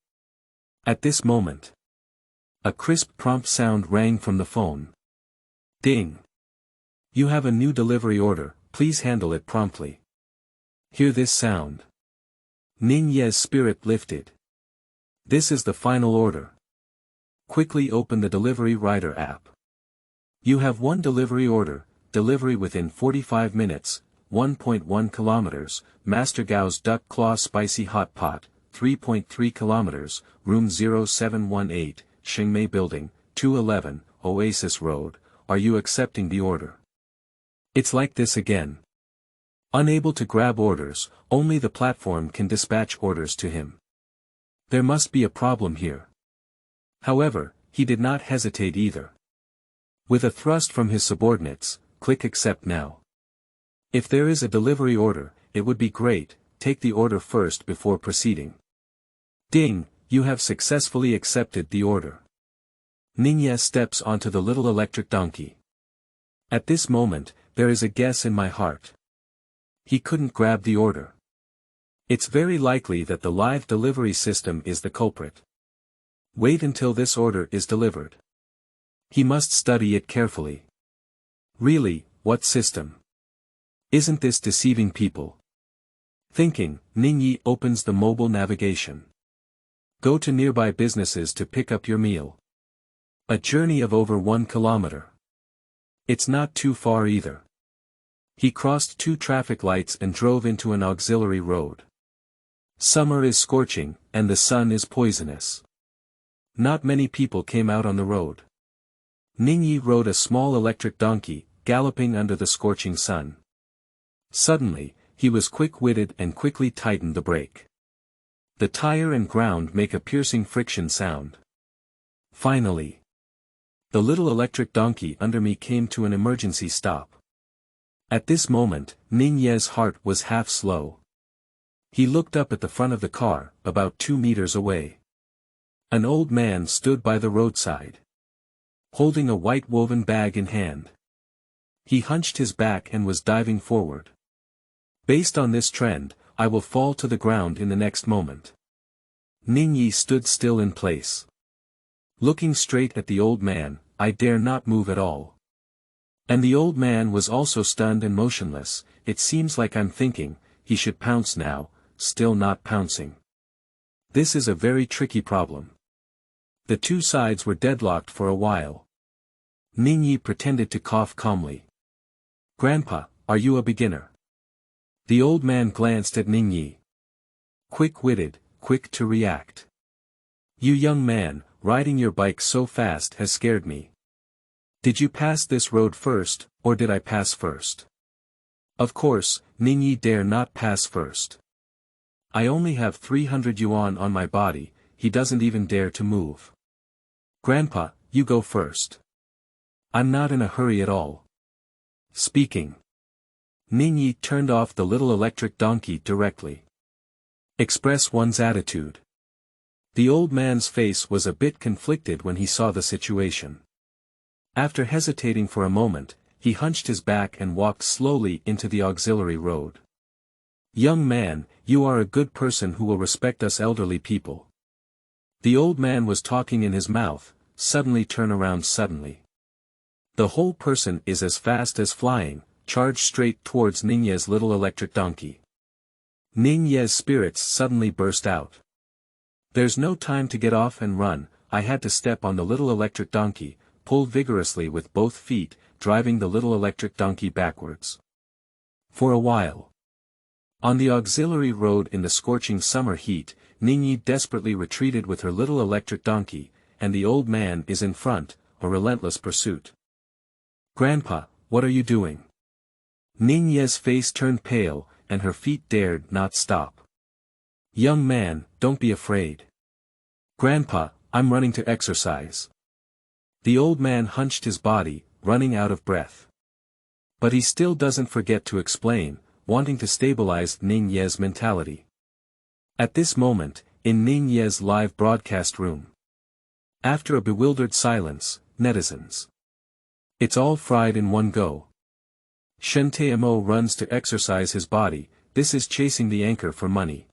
At this moment, a crisp prompt sound rang from the phone. Ding. You have a new delivery order, please handle it promptly. Hear this sound. Ningye's spirit lifted. This is the final order. Quickly open the delivery rider app. You have one delivery order, delivery within 45 minutes, 1.1 kilometers, Master Gao's Duck Claw Spicy Hot Pot, 3.3 kilometers, room 0718, Xingmei Building, 211, Oasis Road. Are you accepting the order? It's like this again. Unable to grab orders, only the platform can dispatch orders to him. There must be a problem here. However, he did not hesitate either. With a thrust from his subordinates, click accept now. If there is a delivery order, it would be great, take the order first before proceeding. Ding, you have successfully accepted the order. Ningye steps onto the little electric donkey. At this moment, there is a guess in my heart. He couldn't grab the order. It's very likely that the live delivery system is the culprit. Wait until this order is delivered. He must study it carefully. Really, what system? Isn't this deceiving people? Thinking, Ningye opens the mobile navigation. Go to nearby businesses to pick up your meal. A journey of over 1 kilometer. It's not too far either. He crossed 2 traffic lights and drove into an auxiliary road. Summer is scorching, and the sun is poisonous. Not many people came out on the road. Ningye rode a small electric donkey, galloping under the scorching sun. Suddenly, he was quick-witted and quickly tightened the brake. The tire and ground make a piercing friction sound. Finally, the little electric donkey under me came to an emergency stop. At this moment, Ningye's heart was half slow. He looked up at the front of the car, about 2 meters away. An old man stood by the roadside, holding a white woven bag in hand. He hunched his back and was diving forward. Based on this trend, I will fall to the ground in the next moment. Ningye stood still in place. Looking straight at the old man, I dare not move at all. And the old man was also stunned and motionless. It seems like I'm thinking, he should pounce now, still not pouncing. This is a very tricky problem. The two sides were deadlocked for a while. Ningye pretended to cough calmly. Grandpa, are you a beginner? The old man glanced at Ningye. Quick-witted, quick to react. You young man, riding your bike so fast has scared me. Did you pass this road first, or did I pass first? Of course, Ningye dare not pass first. I only have 300 yuan on my body, he doesn't even dare to move. Grandpa, you go first. I'm not in a hurry at all. Speaking. Ningye turned off the little electric donkey directly. Express one's attitude. The old man's face was a bit conflicted when he saw the situation. After hesitating for a moment, he hunched his back and walked slowly into the auxiliary road. Young man, you are a good person who will respect us elderly people. The old man was talking in his mouth, suddenly turn around suddenly. The whole person is as fast as flying, charged straight towards Ningye's little electric donkey. Ningye's spirits suddenly burst out. There's no time to get off and run, I had to step on the little electric donkey, pull vigorously with both feet, driving the little electric donkey backwards. For a while. On the auxiliary road in the scorching summer heat, Ningye desperately retreated with her little electric donkey, and the old man is in front, a relentless pursuit. "Grandpa, what are you doing?" Ningye's face turned pale, and her feet dared not stop. "Young man, don't be afraid." "Grandpa, I'm running to exercise." The old man hunched his body, running out of breath. But he still doesn't forget to explain, wanting to stabilize Ningye's mentality. At this moment, in Ningye's live broadcast room. After a bewildered silence, netizens. "It's all fried in one go. Shentamo runs to exercise his body, this is chasing the anchor for money.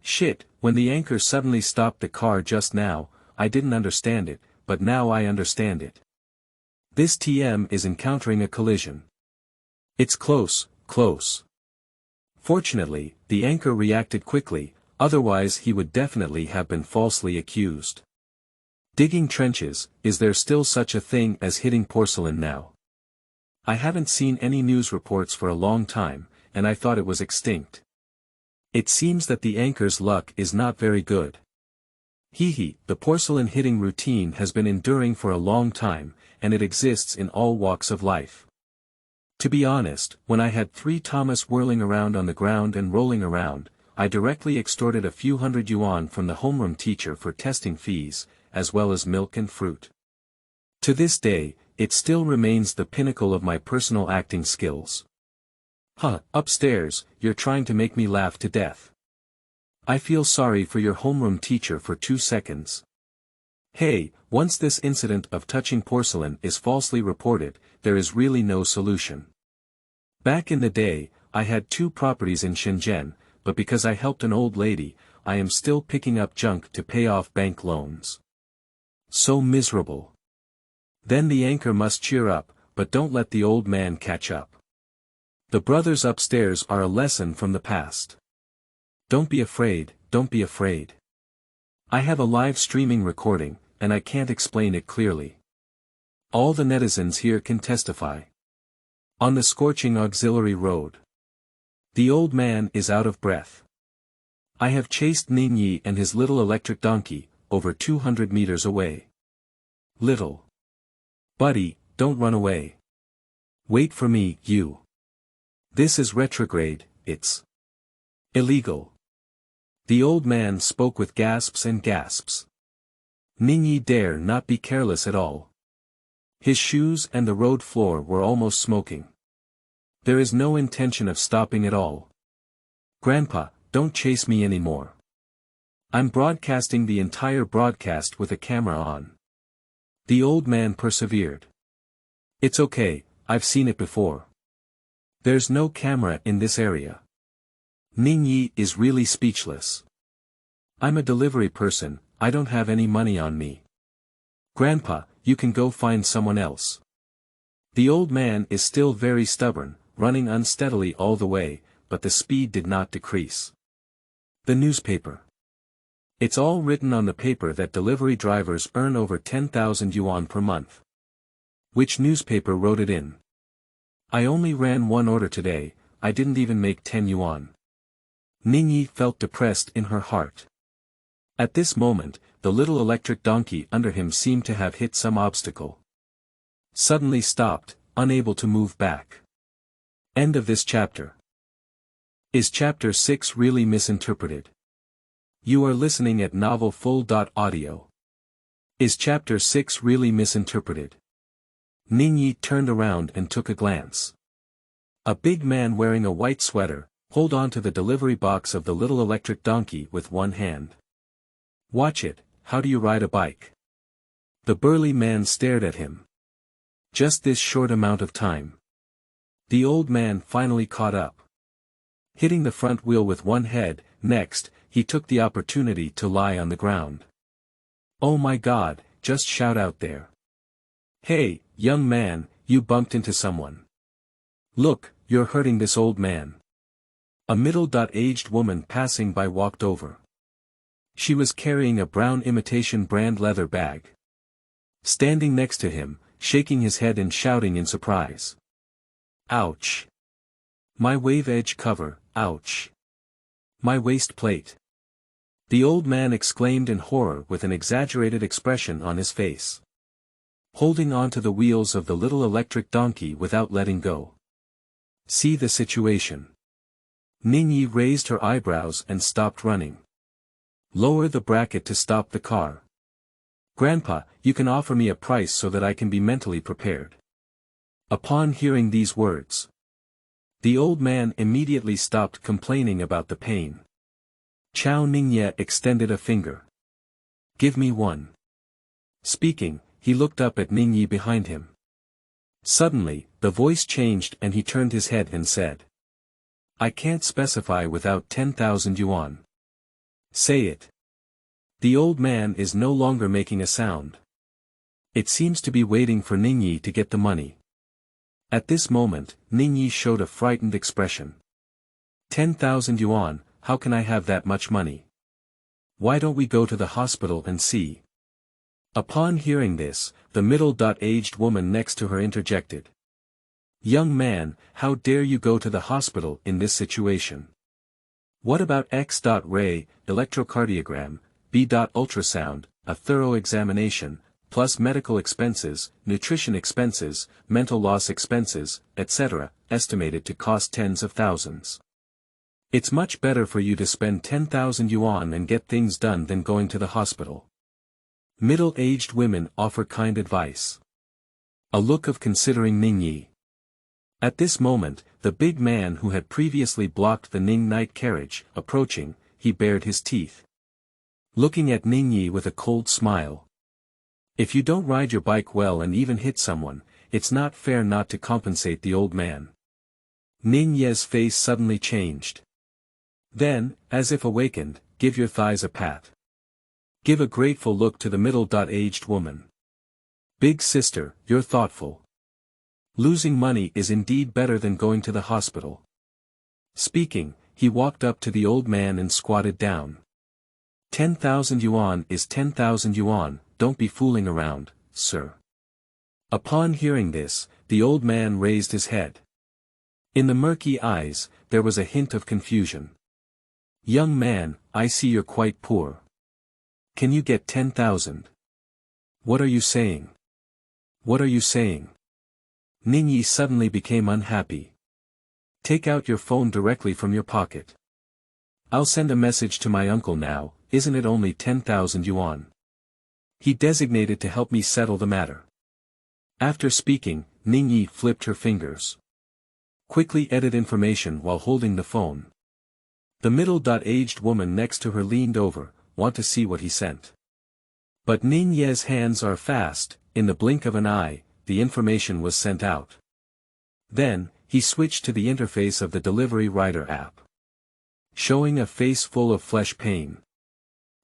Shit, when the anchor suddenly stopped the car just now, I didn't understand it, but now I understand it. This TM is encountering a collision. It's close, close." Fortunately, the anchor reacted quickly, otherwise he would definitely have been falsely accused. Digging trenches, is there still such a thing as hitting porcelain now? I haven't seen any news reports for a long time, and I thought it was extinct. It seems that the anchor's luck is not very good. Hehe, the porcelain hitting routine has been enduring for a long time, and it exists in all walks of life. To be honest, when I had 3 Thomas whirling around on the ground and rolling around, I directly extorted a few hundred yuan from the homeroom teacher for testing fees, as well as milk and fruit. To this day, it still remains the pinnacle of my personal acting skills. Huh, upstairs, you're trying to make me laugh to death. I feel sorry for your homeroom teacher for 2 seconds. Hey, once this incident of touching porcelain is falsely reported, there is really no solution. Back in the day, I had 2 properties in Shenzhen, but because I helped an old lady, I am still picking up junk to pay off bank loans. So miserable. Then the anchor must cheer up, but don't let the old man catch up. The brothers upstairs are a lesson from the past. Don't be afraid, don't be afraid. I have a live streaming recording, and I can't explain it clearly. All the netizens here can testify. On the scorching auxiliary road. The old man is out of breath. I have chased Ningye and his little electric donkey, over 200 meters away. Little buddy, don't run away. Wait for me, you. This is retrograde, it's illegal. The old man spoke with gasps and gasps. Ningye dare not be careless at all. His shoes and the road floor were almost smoking. There is no intention of stopping at all. Grandpa, don't chase me anymore. I'm broadcasting the entire broadcast with a camera on. The old man persevered. It's okay, I've seen it before. There's no camera in this area. Ningye is really speechless. I'm a delivery person, I don't have any money on me. Grandpa, you can go find someone else. The old man is still very stubborn, running unsteadily all the way, but the speed did not decrease. The newspaper. It's all written on the paper that delivery drivers earn over 10,000 yuan per month. Which newspaper wrote it in? I only ran 1 order today, I didn't even make 10 yuan. Ningye felt depressed in her heart. At this moment, the little electric donkey under him seemed to have hit some obstacle. Suddenly stopped, unable to move back. End of this chapter. Is chapter 6 really misinterpreted? You are listening at novelfull.audio. Is chapter 6 really misinterpreted? Ningye turned around and took a glance. A big man wearing a white sweater, hold on to the delivery box of the little electric donkey with one hand. Watch it, how do you ride a bike? The burly man stared at him. Just this short amount of time. The old man finally caught up. Hitting the front wheel with one head, next, he took the opportunity to lie on the ground. Oh my God, just shout out there. Hey, young man, you bumped into someone. Look, you're hurting this old man. A middle-aged woman passing by walked over. She was carrying a brown imitation brand leather bag. Standing next to him, shaking his head and shouting in surprise. Ouch. My wave edge cover, ouch. My waist plate. The old man exclaimed in horror with an exaggerated expression on his face. Holding on to the wheels of the little electric donkey without letting go. See the situation. Ningye raised her eyebrows and stopped running. Lower the bracket to stop the car. Grandpa, you can offer me a price so that I can be mentally prepared. Upon hearing these words, the old man immediately stopped complaining about the pain. Chao Ningye extended a finger. Give me one. Speaking, he looked up at Ningye behind him. Suddenly, the voice changed and he turned his head and said. I can't specify without 10,000 yuan. Say it. The old man is no longer making a sound. It seems to be waiting for Ningye to get the money. At this moment, Ningye showed a frightened expression. 10,000 yuan, how can I have that much money? Why don't we go to the hospital and see? Upon hearing this, the middle-aged woman next to her interjected. Young man, how dare you go to the hospital in this situation? What about X.ray, electrocardiogram, B.ultrasound, a thorough examination, plus medical expenses, nutrition expenses, mental loss expenses, etc., estimated to cost tens of thousands. It's much better for you to spend 10,000 yuan and get things done than going to the hospital. Middle-aged women offer kind advice. A look of considering Ningye. At this moment, the big man who had previously blocked the Ning night carriage, approaching, he bared his teeth. Looking at Ningye with a cold smile. If you don't ride your bike well and even hit someone, it's not fair not to compensate the old man. Ningye's face suddenly changed. Then, as if awakened, give your thighs a pat. Give a grateful look to the middle-aged woman. Big sister, you're thoughtful. Losing money is indeed better than going to the hospital. Speaking, he walked up to the old man and squatted down. 10,000 yuan is 10,000 yuan, don't be fooling around, sir. Upon hearing this, the old man raised his head. In the murky eyes, there was a hint of confusion. Young man, I see you're quite poor. Can you get 10,000? What are you saying? What are you saying? Ningye suddenly became unhappy. Take out your phone directly from your pocket. I'll send a message to my uncle now, isn't it only 10,000 yuan? He designated to help me settle the matter. After speaking, Ningye flipped her fingers. Quickly edit information while holding the phone. The middle-aged woman next to her leaned over, want to see what he sent. But Ningye's hands are fast, in the blink of an eye, the information was sent out. Then, he switched to the interface of the delivery rider app. Showing a face full of flesh pain.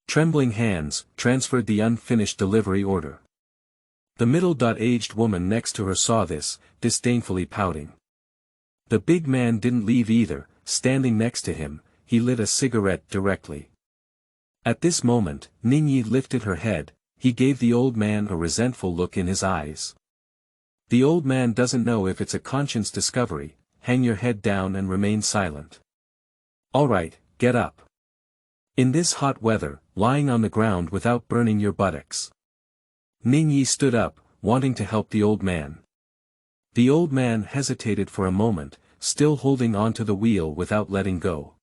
Trembling hands, transferred the unfinished delivery order. The middle-aged woman next to her saw this, disdainfully pouting. The big man didn't leave either, standing next to him, he lit a cigarette directly. At this moment, Ningye lifted her head, he gave the old man a resentful look in his eyes. The old man doesn't know if it's a conscience discovery, hang your head down and remain silent. Alright, get up. In this hot weather, lying on the ground without burning your buttocks. Ningye stood up, wanting to help the old man. The old man hesitated for a moment, still holding onto the wheel without letting go.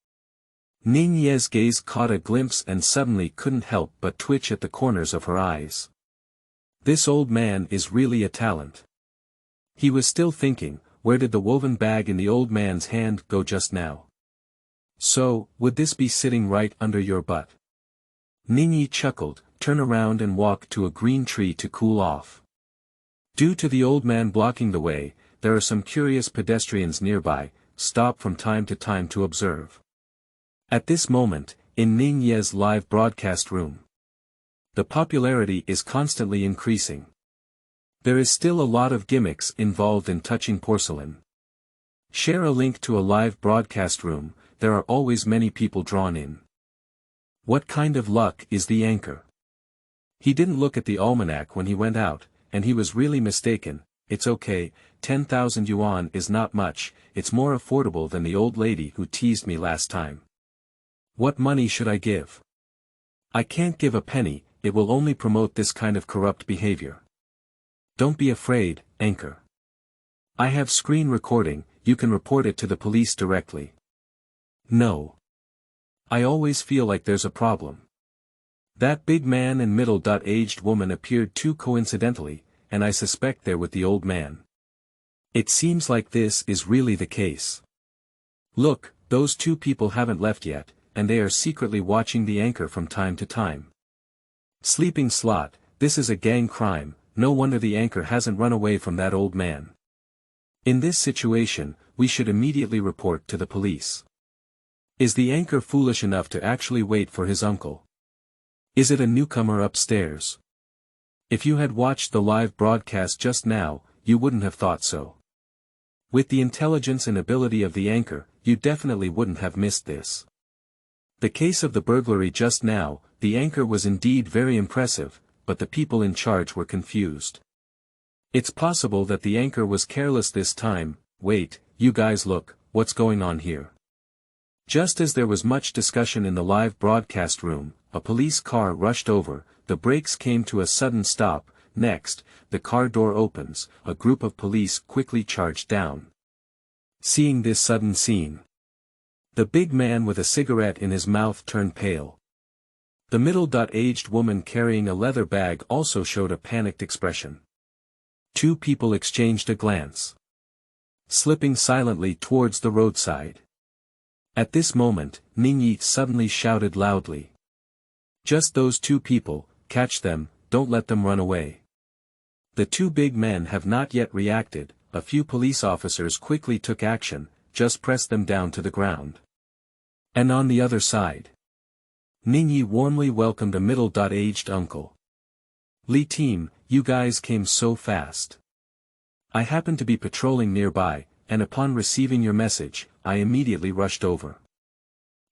Ningye's gaze caught a glimpse and suddenly couldn't help but twitch at the corners of her eyes. This old man is really a talent. He was still thinking, where did the woven bag in the old man's hand go just now? So, would this be sitting right under your butt? Ningye chuckled, turn around and walk to a green tree to cool off. Due to the old man blocking the way, there are some curious pedestrians nearby, stop from time to time to observe. At this moment, in Ningye's live broadcast room, the popularity is constantly increasing. There is still a lot of gimmicks involved in touching porcelain. Share a link to a live broadcast room, there are always many people drawn in. What kind of luck is the anchor? He didn't look at the almanac when he went out, and he was really mistaken, it's okay, 10,000 yuan is not much, it's more affordable than the old lady who teased me last time. What money should I give? I can't give a penny, it will only promote this kind of corrupt behavior. Don't be afraid, anchor. I have screen recording, you can report it to the police directly. No. I always feel like there's a problem. That big man and middle-aged woman appeared too coincidentally, and I suspect they're with the old man. It seems like this is really the case. Look, those two people haven't left yet, and they are secretly watching the anchor from time to time. Sleeping slot, this is a gang crime, no wonder the anchor hasn't run away from that old man. In this situation, we should immediately report to the police. Is the anchor foolish enough to actually wait for his uncle? Is it a newcomer upstairs? If you had watched the live broadcast just now, you wouldn't have thought so. With the intelligence and ability of the anchor, you definitely wouldn't have missed this. The case of the burglary just now, the anchor was indeed very impressive, but the people in charge were confused. It's possible that the anchor was careless this time. Wait, you guys look, what's going on here? Just as there was much discussion in the live broadcast room, a police car rushed over, the brakes came to a sudden stop, next, the car door opens, a group of police quickly charged down. Seeing this sudden scene, the big man with a cigarette in his mouth turned pale. The middle-aged woman carrying a leather bag also showed a panicked expression. Two people exchanged a glance, slipping silently towards the roadside. At this moment, Ningye suddenly shouted loudly. Just those two people, catch them, don't let them run away. The two big men have not yet reacted, a few police officers quickly took action, just pressed them down to the ground. And on the other side, Ningye warmly welcomed a middle-aged uncle. Li team, you guys came so fast. I happened to be patrolling nearby, and upon receiving your message, I immediately rushed over.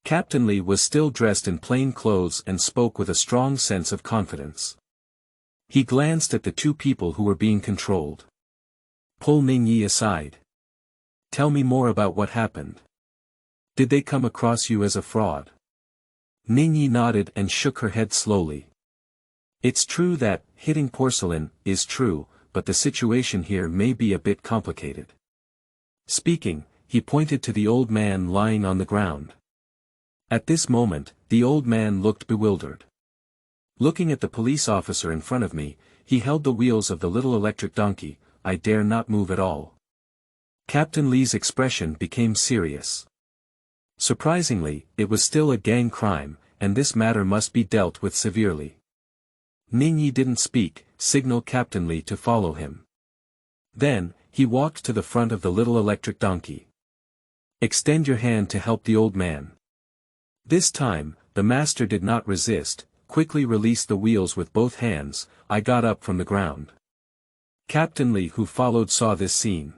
Captain Li was still dressed in plain clothes and spoke with a strong sense of confidence. He glanced at the two people who were being controlled. Pull Ningye aside. Tell me more about what happened. Did they come across you as a fraud? Ningye nodded and shook her head slowly. It's true that, hitting porcelain, is true, but the situation here may be a bit complicated. Speaking, he pointed to the old man lying on the ground. At this moment, the old man looked bewildered. Looking at the police officer in front of me, he held the wheels of the little electric donkey. I dare not move at all. Captain Li's expression became serious. Surprisingly, it was still a gang crime, and this matter must be dealt with severely. Ningye didn't speak, signaled Captain Li to follow him. Then, he walked to the front of the little electric donkey. Extend your hand to help the old man. This time, the master did not resist, quickly released the wheels with both hands. I got up from the ground. Captain Li, who followed, saw this scene.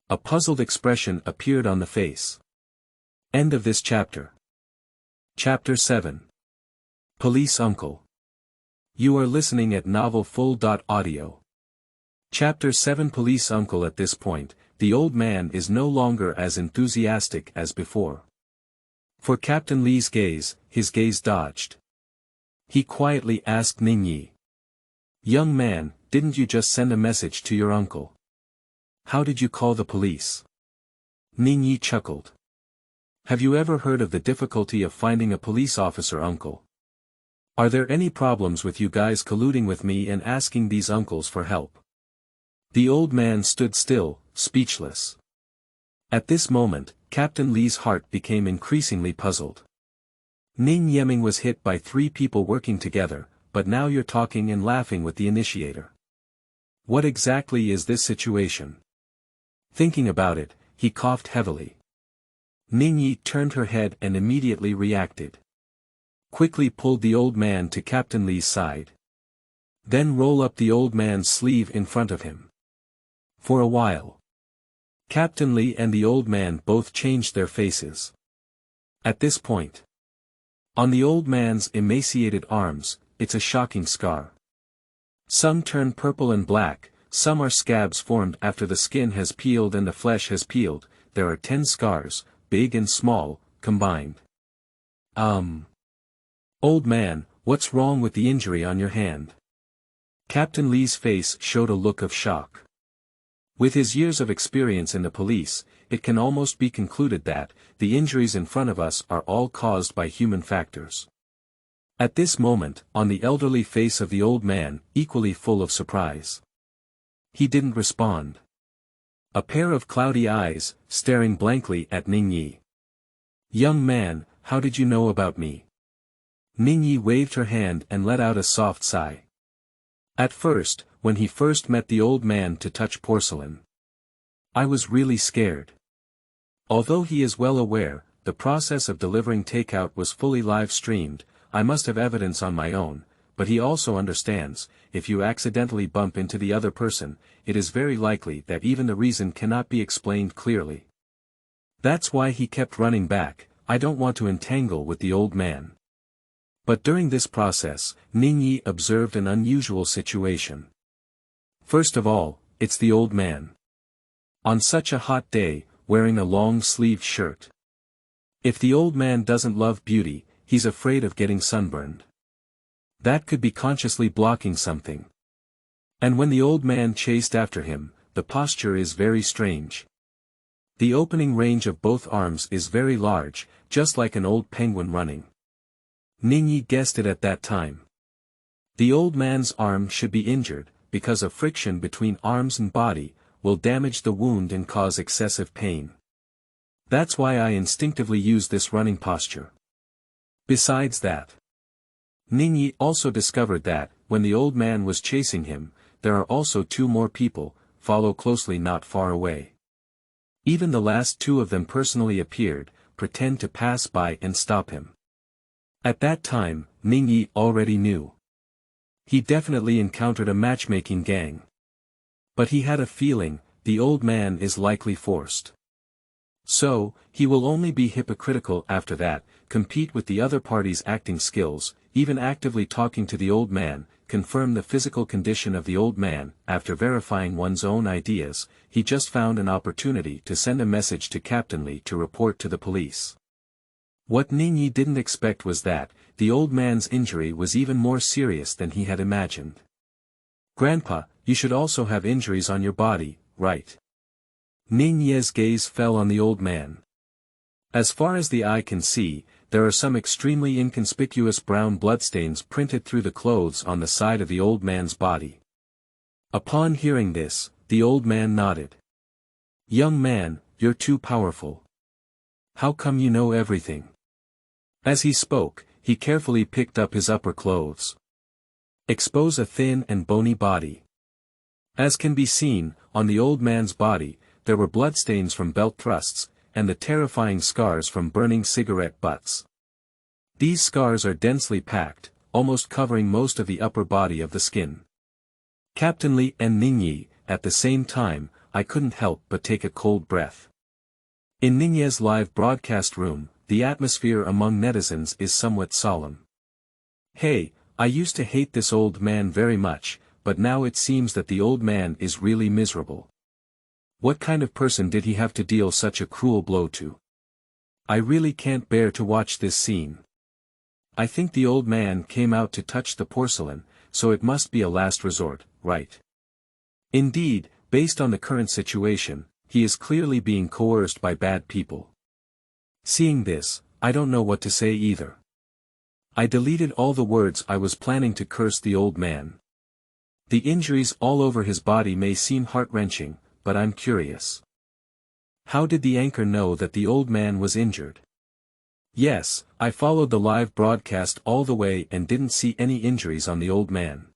A puzzled expression appeared on the face. End of this chapter. Chapter 7. Police Uncle. You are listening at novelfull.audio. Chapter 7. Police Uncle. At this point, the old man is no longer as enthusiastic as before. For Captain Li's gaze, his gaze dodged. He quietly asked Ningye. Young man, didn't you just send a message to your uncle? How did you call the police? Ningye chuckled. Have you ever heard of the difficulty of finding a police officer, uncle? Are there any problems with you guys colluding with me and asking these uncles for help? The old man stood still, speechless. At this moment, Captain Li's heart became increasingly puzzled. Ningye was hit by 3 people working together, but now you're talking and laughing with the initiator. What exactly is this situation? Thinking about it, he coughed heavily. Ningye turned her head and immediately reacted. Quickly pulled the old man to Captain Li's side. Then roll up the old man's sleeve in front of him. For a while, Captain Li and the old man both changed their faces. At this point, on the old man's emaciated arms, it's a shocking scar. Some turn purple and black, Some are scabs formed after the skin has peeled and the flesh has peeled. There are 10 scars, big and small, combined. Old man, what's wrong with the injury on your hand? Captain Lee's face showed a look of shock. With his years of experience in the police, it can almost be concluded that, the injuries in front of us are all caused by human factors. At this moment, on the elderly face of the old man, equally full of surprise. He didn't respond. A pair of cloudy eyes, staring blankly at Ningye. Young man, how did you know about me? Ningye waved her hand and let out a soft sigh. At first, when he first met the old man to touch porcelain, I was really scared. Although he is well aware, the process of delivering takeout was fully live-streamed, I must have evidence on my own, but he also understands, if you accidentally bump into the other person, it is very likely that even the reason cannot be explained clearly. That's why he kept running back. I don't want to entangle with the old man. But during this process, Ningye observed an unusual situation. First of all, it's the old man. On such a hot day, wearing a long-sleeved shirt. If the old man doesn't love beauty, he's afraid of getting sunburned. That could be consciously blocking something. And when the old man chased after him, the posture is very strange. The opening range of both arms is very large, just like an old penguin running. Ningye guessed it at that time. The old man's arm should be injured, because of friction between arms and body, will damage the wound and cause excessive pain. That's why I instinctively use this running posture. Besides that, Ningye also discovered that, when the old man was chasing him, there are also 2 more people, follow closely not far away. Even the last 2 of them personally appeared, pretend to pass by and stop him. At that time, Ningye already knew. He definitely encountered a matchmaking gang. But he had a feeling, the old man is likely forced. So, he will only be hypocritical after that, compete with the other party's acting skills, even actively talking to the old man, confirm the physical condition of the old man. After verifying one's own ideas, he just found an opportunity to send a message to Captain Lee to report to the police. What Ningye didn't expect was that, the old man's injury was even more serious than he had imagined. Grandpa, you should also have injuries on your body, right? Ningye's gaze fell on the old man. As far as the eye can see, there are some extremely inconspicuous brown bloodstains printed through the clothes on the side of the old man's body. Upon hearing this, the old man nodded. Young man, you're too powerful. How come you know everything? As he spoke, he carefully picked up his upper clothes. Expose a thin and bony body. As can be seen, on the old man's body, there were bloodstains from belt thrusts, and the terrifying scars from burning cigarette butts. These scars are densely packed, almost covering most of the upper body of the skin. Captain Lee and Ningye, at the same time, I couldn't help but take a cold breath. In Ningye's live broadcast room, the atmosphere among netizens is somewhat solemn. Hey, I used to hate this old man very much, but now it seems that the old man is really miserable. What kind of person did he have to deal such a cruel blow to? I really can't bear to watch this scene. I think the old man came out to touch the porcelain, so it must be a last resort, right? Indeed, based on the current situation, he is clearly being coerced by bad people. Seeing this, I don't know what to say either. I deleted all the words I was planning to curse the old man. The injuries all over his body may seem heart-wrenching, but I'm curious. How did the anchor know that the old man was injured? Yes, I followed the live broadcast all the way and didn't see any injuries on the old man.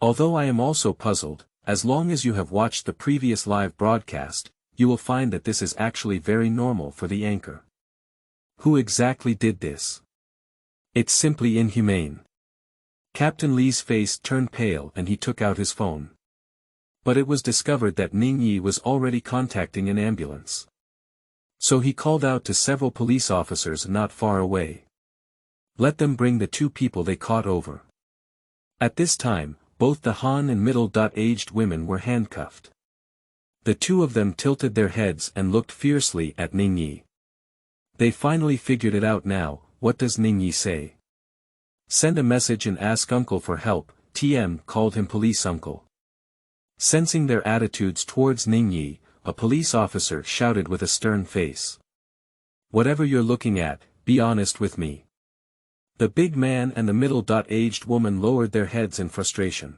Although I am also puzzled, as long as you have watched the previous live broadcast, you will find that this is actually very normal for the anchor. Who exactly did this? It's simply inhumane. Captain Lee's face turned pale and he took out his phone. But it was discovered that Ningye was already contacting an ambulance. So he called out to several police officers not far away. Let them bring the 2 people they caught over. At this time, both the Han and middle-aged women were handcuffed. The two of them tilted their heads and looked fiercely at Ningye. They finally figured it out now. What does Ningye say? Send a message and ask uncle for help. TM called him police uncle. Sensing their attitudes towards Ningye, a police officer shouted with a stern face. Whatever you're looking at, be honest with me. The big man and the middle-aged woman lowered their heads in frustration.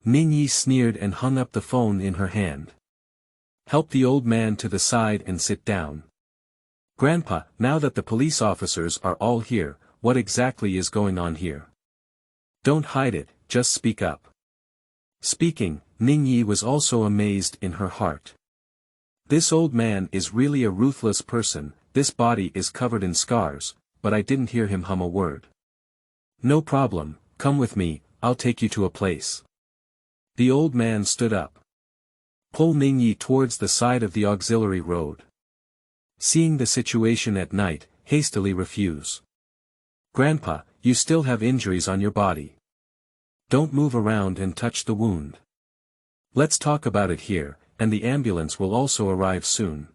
Ningye sneered and hung up the phone in her hand. Help the old man to the side and sit down. Grandpa, now that the police officers are all here, what exactly is going on here? Don't hide it, just speak up. Speaking, Ningye was also amazed in her heart. This old man is really a ruthless person. This body is covered in scars, but I didn't hear him hum a word. No problem, come with me, I'll take you to a place. The old man stood up. Pull Ningye towards the side of the auxiliary road. Seeing the situation at night, hastily refuse. Grandpa, you still have injuries on your body. Don't move around and touch the wound. Let's talk about it here, and the ambulance will also arrive soon.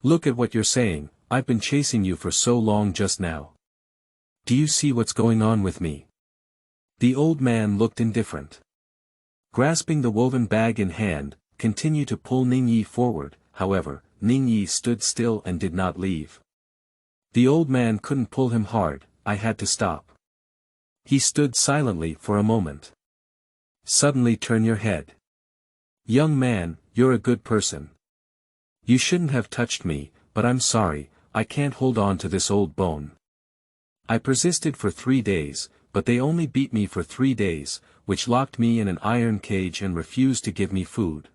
Look at what you're saying, I've been chasing you for so long just now. Do you see what's going on with me? The old man looked indifferent. Grasping the woven bag in hand, continued to pull Ningye forward. However, Ningye stood still and did not leave. The old man couldn't pull him hard. I had to stop. He stood silently for a moment. Suddenly turn your head. Young man, you're a good person. You shouldn't have touched me, but I'm sorry, I can't hold on to this old bone. I persisted for 3 days, but they only beat me for 3 days, which locked me in an iron cage and refused to give me food.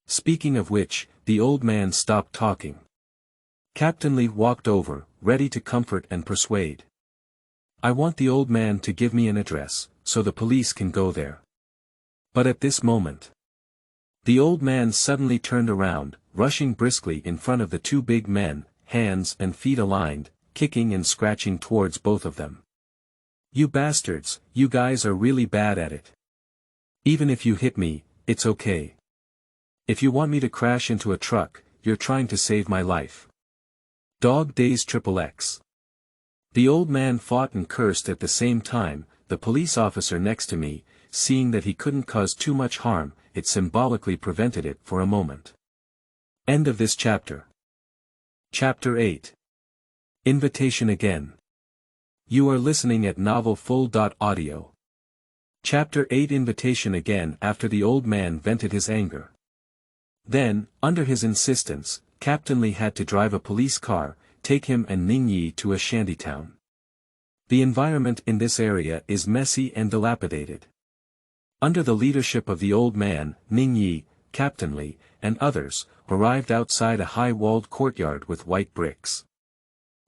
Speaking of which, the old man stopped talking. Captain Lee walked over, ready to comfort and persuade. I want the old man to give me an address, so the police can go there. But at this moment, the old man suddenly turned around, rushing briskly in front of the two big men, hands and feet aligned, kicking and scratching towards both of them. You bastards, you guys are really bad at it. Even if you hit me, it's okay. If you want me to crash into a truck, you're trying to save my life. Dog days XXX. The old man fought and cursed at the same time. The police officer next to me, seeing that he couldn't cause too much harm, it symbolically prevented it for a moment. End of this chapter. Chapter 8. Invitation again. You are listening at novelfull.audio. Chapter 8. Invitation again. After the old man vented his anger. Then, under his insistence, Captain Lee had to drive a police car, take him and Ningye to a shantytown. The environment in this area is messy and dilapidated. Under the leadership of the old man, Ningye, Captain Lee, and others, arrived outside a high-walled courtyard with white bricks.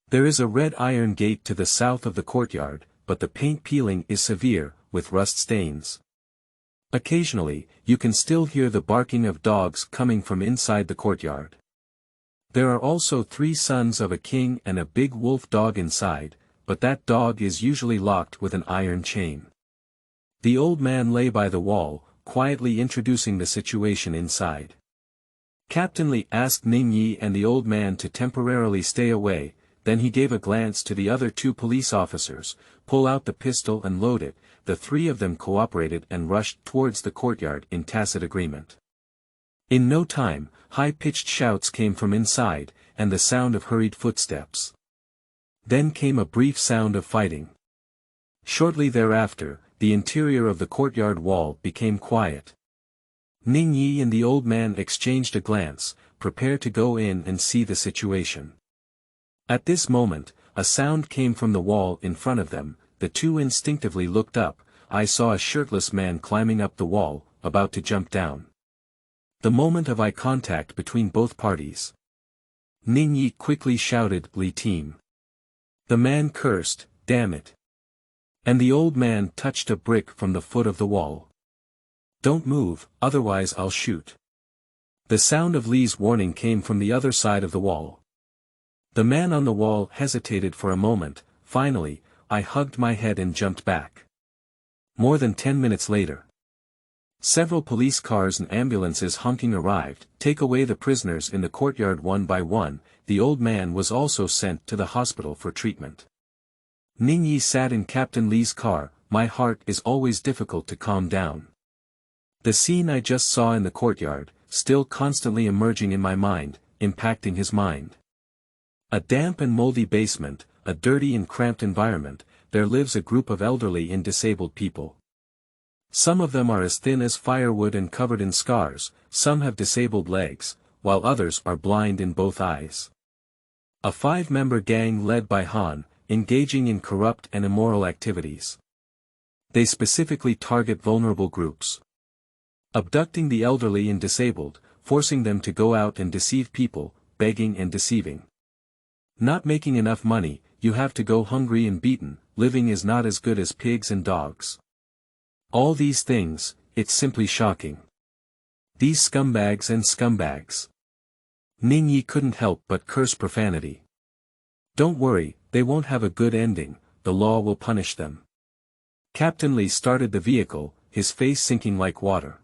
There is a red iron gate to the south of the courtyard, but the paint peeling is severe, with rust stains. Occasionally, you can still hear the barking of dogs coming from inside the courtyard. There are also 3 sons of a king and a big wolf dog inside, but that dog is usually locked with an iron chain. The old man lay by the wall, quietly introducing the situation inside. Captain Lee asked Ningye and the old man to temporarily stay away, then he gave a glance to the other 2 police officers, pull out the pistol and load it. The 3 of them cooperated and rushed towards the courtyard in tacit agreement. In no time, high-pitched shouts came from inside, and the sound of hurried footsteps. Then came a brief sound of fighting. Shortly thereafter, the interior of the courtyard wall became quiet. Ningye and the old man exchanged a glance, prepared to go in and see the situation. At this moment, a sound came from the wall in front of them. The 2 instinctively looked up. I saw a shirtless man climbing up the wall, about to jump down. The moment of eye contact between both parties. Ningye quickly shouted, "Lee team." The man cursed, "Damn it." And the old man touched a brick from the foot of the wall. "Don't move, otherwise I'll shoot." The sound of Lee's warning came from the other side of the wall. The man on the wall hesitated for a moment. Finally, I hugged my head and jumped back. More than 10 minutes later. Several police cars and ambulances honking arrived, take away the prisoners in the courtyard one by one. The old man was also sent to the hospital for treatment. Ningye sat in Captain Lee's car. My heart is always difficult to calm down. The scene I just saw in the courtyard, still constantly emerging in my mind, impacting his mind. A damp and moldy basement, a dirty and cramped environment, there lives a group of elderly and disabled people. Some of them are as thin as firewood and covered in scars, some have disabled legs, while others are blind in both eyes. A 5-member gang led by Han, engaging in corrupt and immoral activities. They specifically target vulnerable groups. Abducting the elderly and disabled, forcing them to go out and deceive people, begging and deceiving. Not making enough money, you have to go hungry and beaten, living is not as good as pigs and dogs. All these things, it's simply shocking. These scumbags and scumbags. Ningye couldn't help but curse profanity. Don't worry, they won't have a good ending, the law will punish them. Captain Lee started the vehicle, his face sinking like water.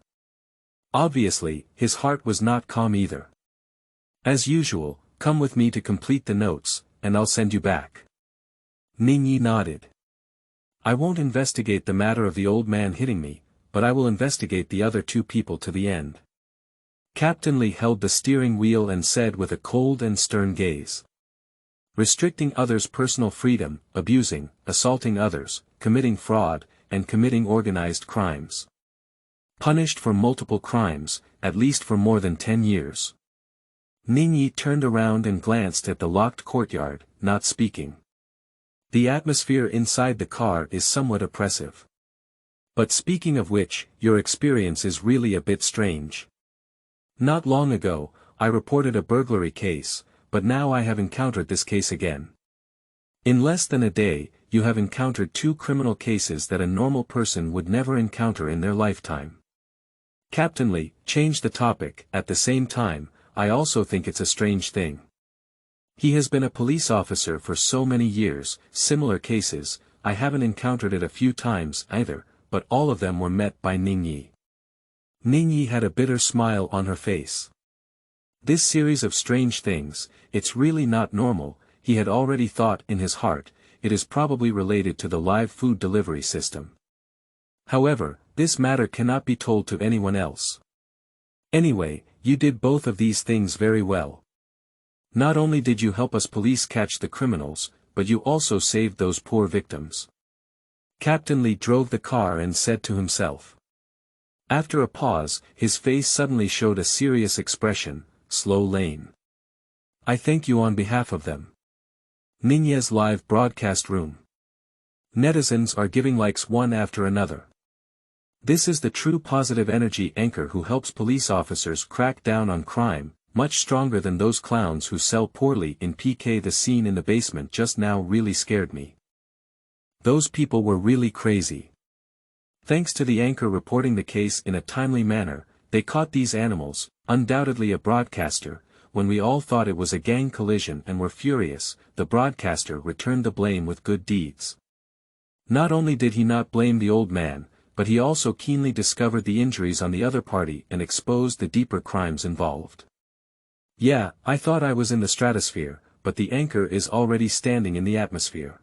Obviously, his heart was not calm either. As usual, come with me to complete the notes, and I'll send you back. Ningye nodded. I won't investigate the matter of the old man hitting me, but I will investigate the other 2 people to the end. Captain Lee held the steering wheel and said with a cold and stern gaze. Restricting others' personal freedom, abusing, assaulting others, committing fraud, and committing organized crimes. Punished for multiple crimes, at least for more than 10 years. Ningye turned around and glanced at the locked courtyard, not speaking. The atmosphere inside the car is somewhat oppressive. But speaking of which, your experience is really a bit strange. Not long ago, I reported a burglary case, but now I have encountered this case again. In less than a day, you have encountered 2 criminal cases that a normal person would never encounter in their lifetime. Captain Lee changed the topic. At the same time, I also think it's a strange thing. He has been a police officer for so many years, similar cases, I haven't encountered it a few times either, but all of them were met by Ningye. Ningye had a bitter smile on her face. This series of strange things, it's really not normal, he had already thought in his heart, it is probably related to the live food delivery system. However, this matter cannot be told to anyone else. Anyway, you did both of these things very well. Not only did you help us police catch the criminals, but you also saved those poor victims. Captain Lee drove the car and said to himself. After a pause, his face suddenly showed a serious expression, slow lane. I thank you on behalf of them. Ningye's live broadcast room. Netizens are giving likes one after another. This is the true positive energy anchor who helps police officers crack down on crime, much stronger than those clowns who sell poorly in PK. The scene in the basement just now really scared me. Those people were really crazy. Thanks to the anchor reporting the case in a timely manner, they caught these animals, undoubtedly a broadcaster. When we all thought it was a gang collision and were furious, the broadcaster returned the blame with good deeds. Not only did he not blame the old man, but he also keenly discovered the injuries on the other party and exposed the deeper crimes involved. Yeah, I thought I was in the stratosphere, but the anchor is already standing in the atmosphere.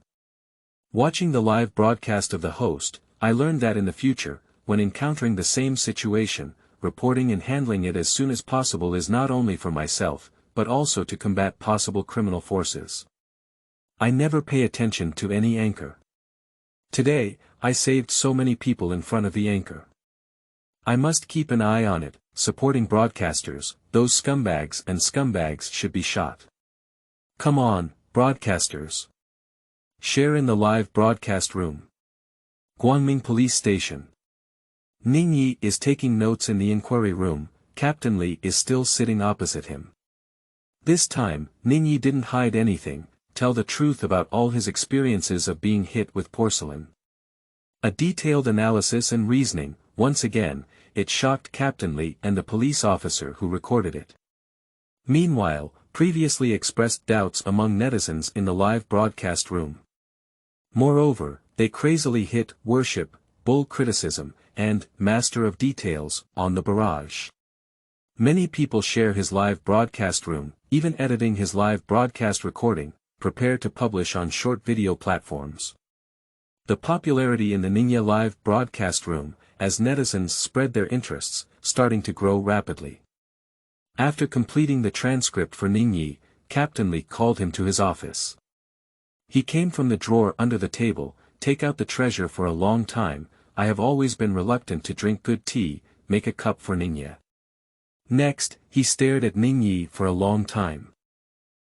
Watching the live broadcast of the host, I learned that in the future, when encountering the same situation, reporting and handling it as soon as possible is not only for myself, but also to combat possible criminal forces. I never pay attention to any anchor. Today, I saved so many people in front of the anchor. I must keep an eye on it, supporting broadcasters, those scumbags and scumbags should be shot. Come on, broadcasters. Share in the live broadcast room. Guangming Police Station. Ningye is taking notes in the inquiry room, Captain Lee is still sitting opposite him. This time, Ningye didn't hide anything, tell the truth about all his experiences of being hit with porcelain. A detailed analysis and reasoning, once again, it shocked Captain Lee and the police officer who recorded it. Meanwhile, previously expressed doubts among netizens in the live broadcast room. Moreover, they crazily hit, worship, bull criticism, and master of details on the barrage. Many people share his live broadcast room, even editing his live broadcast recording, prepared to publish on short video platforms. The popularity in the Ningye live broadcast room, as netizens spread their interests, starting to grow rapidly. After completing the transcript for Ningye, Captain Lee called him to his office. He came from the drawer under the table. Take out the treasure. For a long time, I have always been reluctant to drink good tea. Make a cup for Ningye. Next, he stared at Ningye for a long time.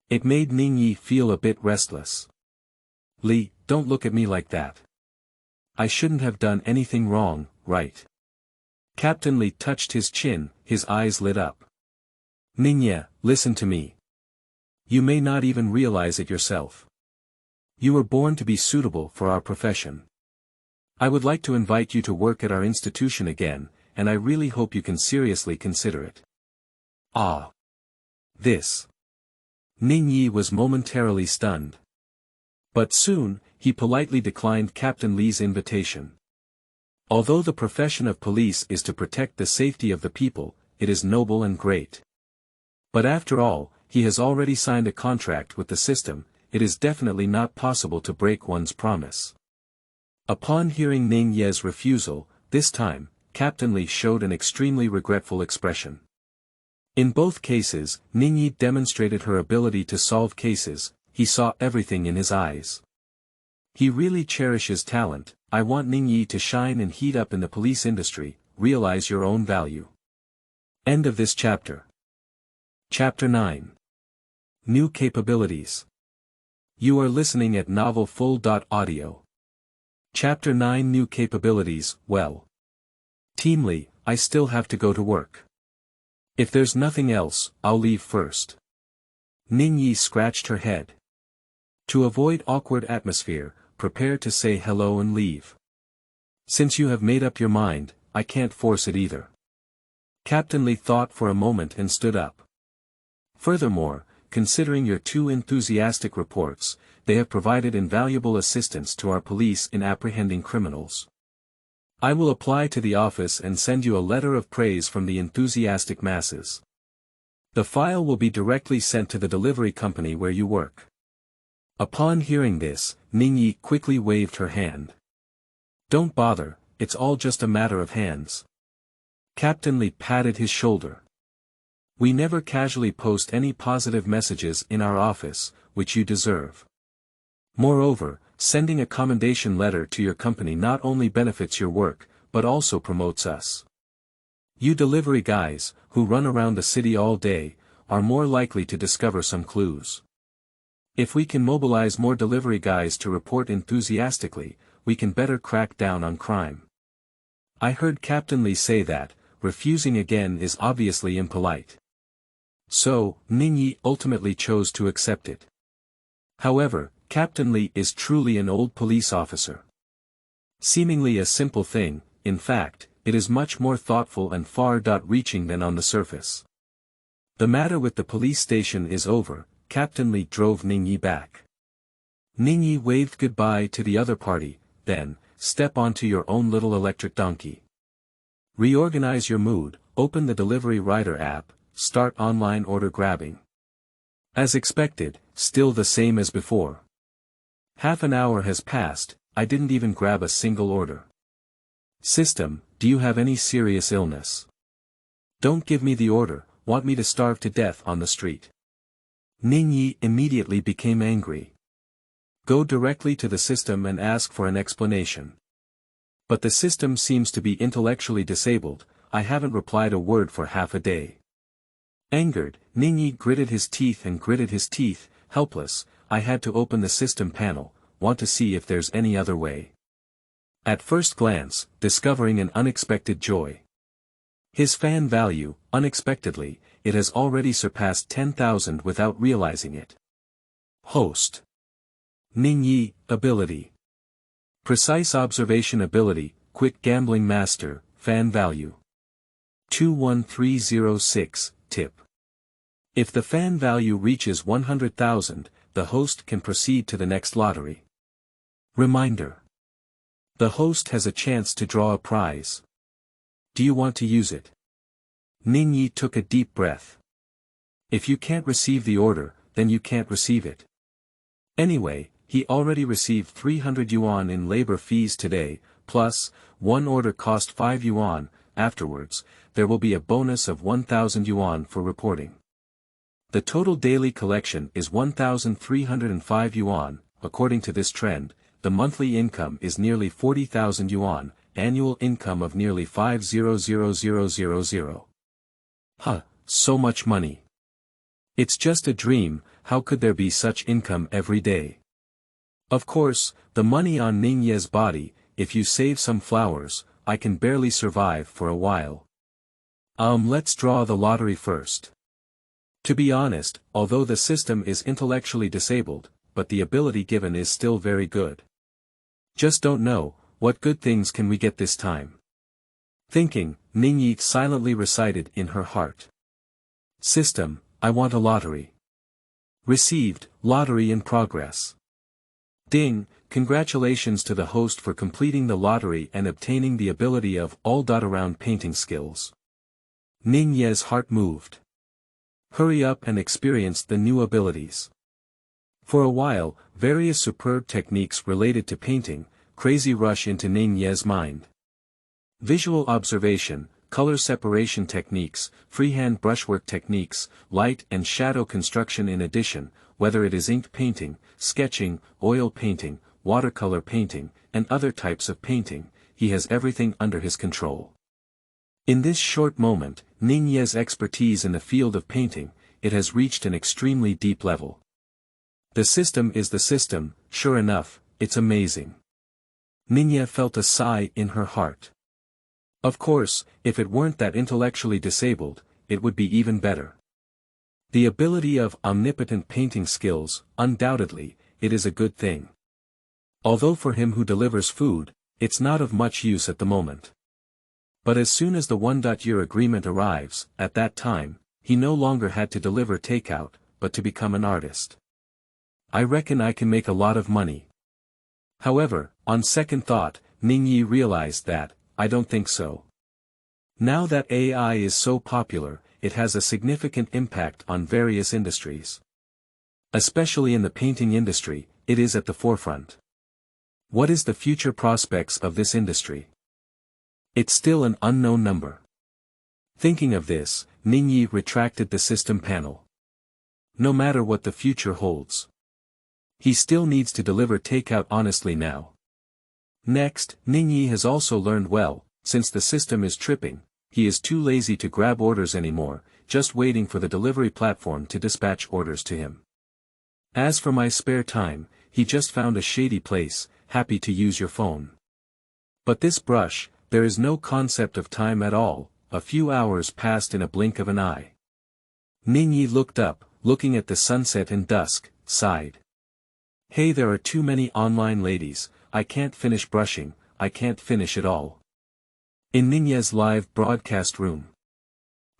It made Ningye feel a bit restless. Lee, don't look at me like that. I shouldn't have done anything wrong, right? Captain Lee touched his chin, his eyes lit up. Ningye, listen to me. You may not even realize it yourself. You were born to be suitable for our profession. I would like to invite you to work at our institution again, and I really hope you can seriously consider it. Ah. This. Ningye was momentarily stunned. But soon, he politely declined Captain Lee's invitation. Although the profession of police is to protect the safety of the people, it is noble and great. But after all, he has already signed a contract with the system. It is definitely not possible to break one's promise. Upon hearing Ningye's refusal, this time, Captain Lee showed an extremely regretful expression. In both cases, Ningye demonstrated her ability to solve cases. He saw everything in his eyes. He really cherishes talent. I want Ningye to shine and heat up in the police industry. Realize your own value. End of this chapter. Chapter 9. New Capabilities. You are listening at novelfull.audio. Chapter 9 New Capabilities. Well. Team Lee, I still have to go to work. If there's nothing else, I'll leave first. Ningye scratched her head. To avoid awkward atmosphere, prepare to say hello and leave. Since you have made up your mind, I can't force it either. Captain Lee thought for a moment and stood up. Furthermore, considering your two enthusiastic reports, they have provided invaluable assistance to our police in apprehending criminals. I will apply to the office and send you a letter of praise from the enthusiastic masses. The file will be directly sent to the delivery company where you work. Upon hearing this, Ningye quickly waved her hand. Don't bother, it's all just a matter of hands. Captain Lee patted his shoulder. We never casually post any positive messages in our office, which you deserve. Moreover, sending a commendation letter to your company not only benefits your work, but also promotes us. You delivery guys, who run around the city all day, are more likely to discover some clues. If we can mobilize more delivery guys to report enthusiastically, we can better crack down on crime. I heard Captain Lee say that, refusing again is obviously impolite. So, Ningye ultimately chose to accept it. However, Captain Lee is truly an old police officer. Seemingly a simple thing, in fact, it is much more thoughtful and far-reaching than on the surface. The matter with the police station is over. Captain Lee drove Ningye back. Ningye waved goodbye to the other party, then, step onto your own little electric donkey. Reorganize your mood, open the Delivery Rider app, start online order grabbing. As expected, still the same as before. Half an hour has passed, I didn't even grab a single order. System, do you have any serious illness? Don't give me the order, want me to starve to death on the street. Ningye immediately became angry. Go directly to the system and ask for an explanation. But the system seems to be intellectually disabled. I haven't replied a word for half a day. Angered, Ningye gritted his teeth, helpless. I had to open the system panel, want to see if there's any other way. At first glance, discovering an unexpected joy. His fan value, unexpectedly, it has already surpassed 10,000 without realizing it. Host. Ningye, ability. Precise observation ability, quick gambling master, fan value. 21306, tip. If the fan value reaches 100,000, the host can proceed to the next lottery. Reminder. The host has a chance to draw a prize. Do you want to use it? Ningye took a deep breath. If you can't receive the order, then you can't receive it. Anyway, he already received 300 yuan in labor fees today, plus, one order cost 5 yuan, afterwards, there will be a bonus of 1,000 yuan for reporting. The total daily collection is 1,305 yuan, according to this trend, the monthly income is nearly 40,000 yuan, annual income of nearly 500,000. Huh, so much money. It's just a dream, how could there be such income every day? Of course, the money on Ningye's body, if you save some flowers, I can barely survive for a while. Let's draw the lottery first. To be honest, although the system is intellectually disabled, but the ability given is still very good. Just don't know, what good things can we get this time? Thinking, Ningye silently recited in her heart. System, I want a lottery. Received, lottery in progress. Ding, congratulations to the host for completing the lottery and obtaining the ability of all-around painting skills. Ningye's heart moved. Hurry up and experience the new abilities. For a while, various superb techniques related to painting, crazy rush into Ningye's mind. Visual observation, color separation techniques, freehand brushwork techniques, light and shadow construction in addition, whether it is ink painting, sketching, oil painting, watercolor painting, and other types of painting, he has everything under his control. In this short moment, Ningye's expertise in the field of painting, it has reached an extremely deep level. The system is the system, sure enough, it's amazing. Ningye felt a sigh in her heart. Of course, if it weren't that intellectually disabled, it would be even better. The ability of omnipotent painting skills, undoubtedly, it is a good thing. Although for him who delivers food, it's not of much use at the moment. But as soon as the 1-year agreement arrives, at that time, he no longer had to deliver takeout, but to become an artist. I reckon I can make a lot of money. However, on second thought, Ningye realized that, I don't think so. Now that AI is so popular, it has a significant impact on various industries. Especially in the painting industry, it is at the forefront. What is the future prospects of this industry? It's still an unknown number. Thinking of this, Ningye retracted the system panel. No matter what the future holds. He still needs to deliver takeout honestly now. Next, Ningye has also learned well, since the system is tripping, he is too lazy to grab orders anymore, just waiting for the delivery platform to dispatch orders to him. As for my spare time, he just found a shady place, happy to use your phone. But this brush, there is no concept of time at all, a few hours passed in a blink of an eye. Ningye looked up, looking at the sunset and dusk, sighed. Hey, there are too many online ladies, I can't finish brushing, I can't finish it all. In Ningye's live broadcast room.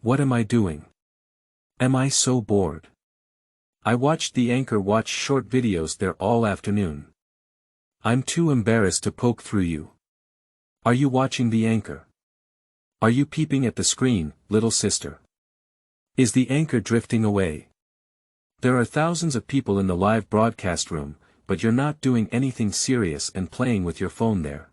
What am I doing? Am I so bored? I watched the anchor watch short videos there all afternoon. I'm too embarrassed to poke through you. Are you watching the anchor? Are you peeping at the screen, little sister? Is the anchor drifting away? There are thousands of people in the live broadcast room, but you're not doing anything serious and playing with your phone there.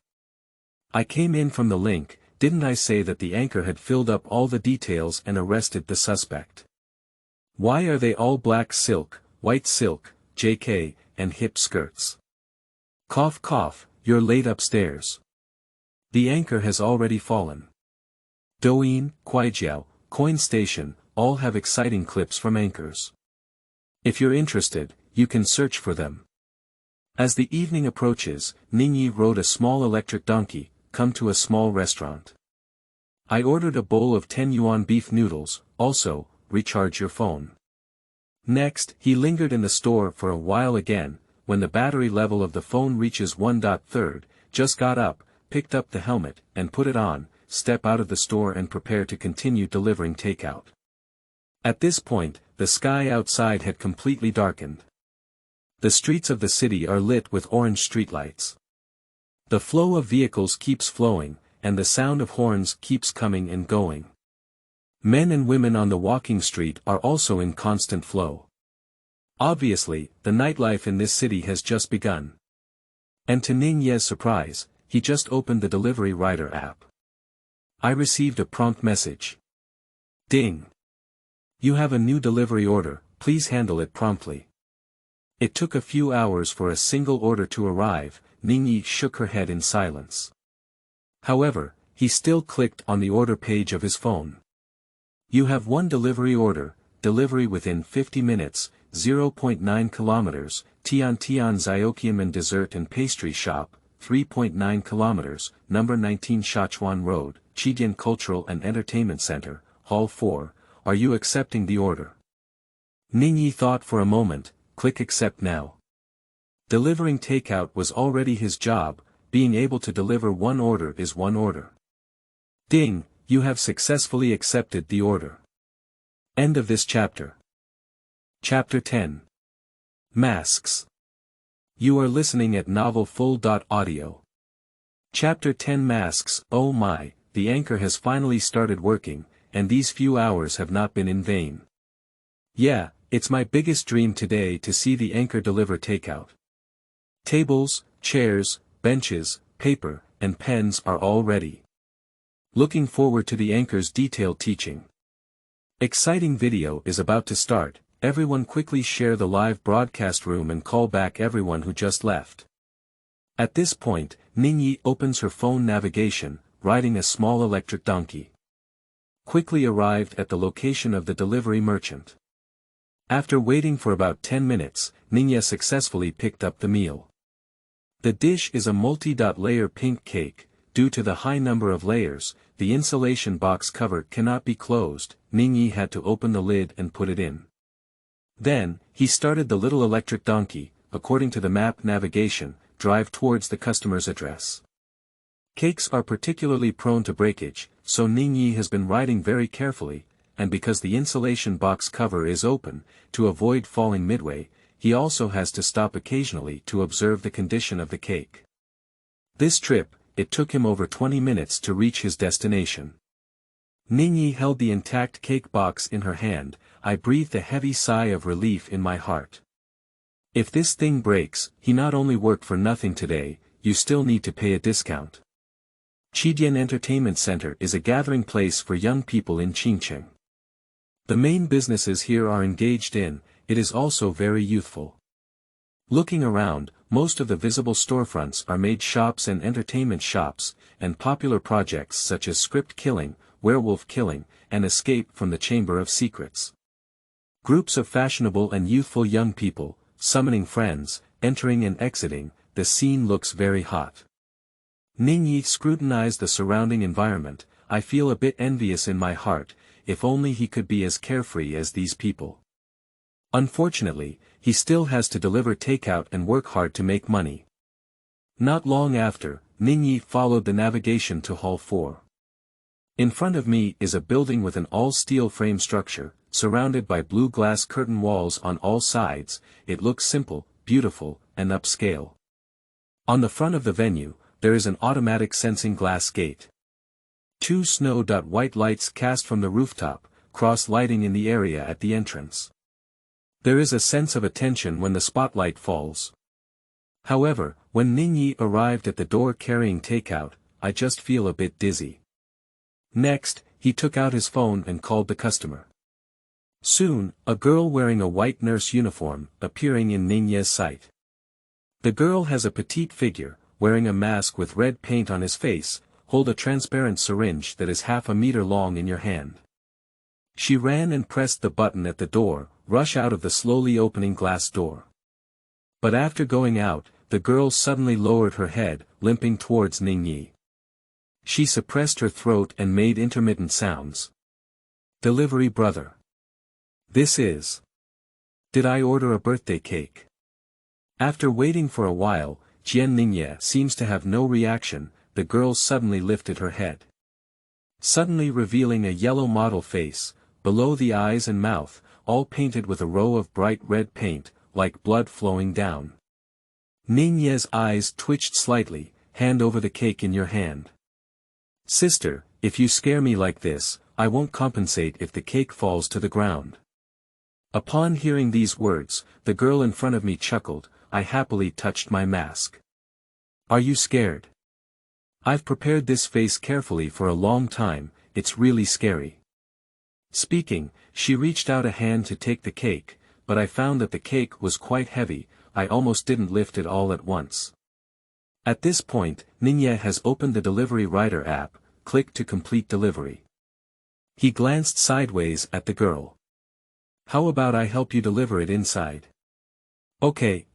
I came in from the link, didn't I say that the anchor had filled up all the details and arrested the suspect? Why are they all black silk, white silk, JK, and hip skirts? Cough cough, you're late upstairs. The anchor has already fallen. Douyin, Kuaijiao, Coin Station, all have exciting clips from anchors. If you're interested, you can search for them. As the evening approaches, Ningye rode a small electric donkey, come to a small restaurant. I ordered a bowl of 10 yuan beef noodles, also, recharge your phone. Next, he lingered in the store for a while again, when the battery level of the phone reaches 1/3, just got up, picked up the helmet, and put it on, step out of the store and prepare to continue delivering takeout. At this point, the sky outside had completely darkened. The streets of the city are lit with orange streetlights. The flow of vehicles keeps flowing, and the sound of horns keeps coming and going. Men and women on the walking street are also in constant flow. Obviously, the nightlife in this city has just begun. And to Ningye's surprise, he just opened the delivery rider app. I received a prompt message. Ding! You have a new delivery order, please handle it promptly. It took a few hours for a single order to arrive. Ningye shook her head in silence. However, he still clicked on the order page of his phone. You have one delivery order, delivery within 50 minutes, 0.9 kilometers, Tian Ziokiaman Dessert and Pastry Shop, 3.9 kilometers, number 19 Shachuan Road, Chidian Cultural and Entertainment Center, Hall 4, are you accepting the order? Ningye thought for a moment, click accept now. Delivering takeout was already his job, being able to deliver one order is one order. Ding, you have successfully accepted the order. End of this chapter. Chapter 10. Masks. You are listening at novelfull.audio. Chapter 10 Masks. Oh my, the anchor has finally started working, and these few hours have not been in vain. Yeah, it's my biggest dream today to see the anchor deliver takeout. Tables, chairs, benches, paper, and pens are all ready. Looking forward to the anchor's detailed teaching. Exciting video is about to start, everyone quickly share the live broadcast room and call back everyone who just left. At this point, Ningye opens her phone navigation, riding a small electric donkey. Quickly arrived at the location of the delivery merchant. After waiting for about 10 minutes, Ningye successfully picked up the meal. The dish is a multi-layer pink cake. Due to the high number of layers, the insulation box cover cannot be closed. Ningye had to open the lid and put it in. Then, he started the little electric donkey, according to the map navigation, drive towards the customer's address. Cakes are particularly prone to breakage, so Ningye has been riding very carefully, and because the insulation box cover is open, to avoid falling midway, he also has to stop occasionally to observe the condition of the cake. This trip, it took him over 20 minutes to reach his destination. Ningye held the intact cake box in her hand. I breathed a heavy sigh of relief in my heart. If this thing breaks, he not only worked for nothing today, you still need to pay a discount. Chidian Entertainment Center is a gathering place for young people in Qingcheng. The main businesses here are engaged in, it is also very youthful. Looking around, most of the visible storefronts are maid shops and entertainment shops, and popular projects such as Script Killing, Werewolf Killing, and Escape from the Chamber of Secrets. Groups of fashionable and youthful young people, summoning friends, entering and exiting, the scene looks very hot. Ningye scrutinized the surrounding environment. I feel a bit envious in my heart, if only he could be as carefree as these people. Unfortunately, he still has to deliver takeout and work hard to make money. Not long after, Ningye followed the navigation to Hall 4. In front of me is a building with an all-steel frame structure, surrounded by blue glass curtain walls on all sides. It looks simple, beautiful, and upscale. On the front of the venue, there is an automatic sensing glass gate. Two snow-white lights cast from the rooftop, cross-lighting in the area at the entrance. There is a sense of attention when the spotlight falls. However, when Ningye arrived at the door carrying takeout, I just feel a bit dizzy. Next, he took out his phone and called the customer. Soon, a girl wearing a white nurse uniform, appearing in Ningye's sight. The girl has a petite figure, wearing a mask with red paint on his face, hold a transparent syringe that is half a meter long in your hand. She ran and pressed the button at the door, rush out of the slowly opening glass door. But after going out, the girl suddenly lowered her head, limping towards Ningye. She suppressed her throat and made intermittent sounds. Delivery brother. This is. Did I order a birthday cake? After waiting for a while, Ningye seems to have no reaction. The girl suddenly lifted her head. Suddenly revealing a yellow model face, below the eyes and mouth, all painted with a row of bright red paint, like blood flowing down. Ningye's eyes twitched slightly, hand over the cake in your hand. Sister, if you scare me like this, I won't compensate if the cake falls to the ground. Upon hearing these words, the girl in front of me chuckled. I happily touched my mask. Are you scared? I've prepared this face carefully for a long time, it's really scary. Speaking, she reached out a hand to take the cake, but I found that the cake was quite heavy. I almost didn't lift it all at once. At this point, Ningye has opened the delivery rider app. Click to complete delivery. He glanced sideways at the girl. How about I help you deliver it inside? Okay.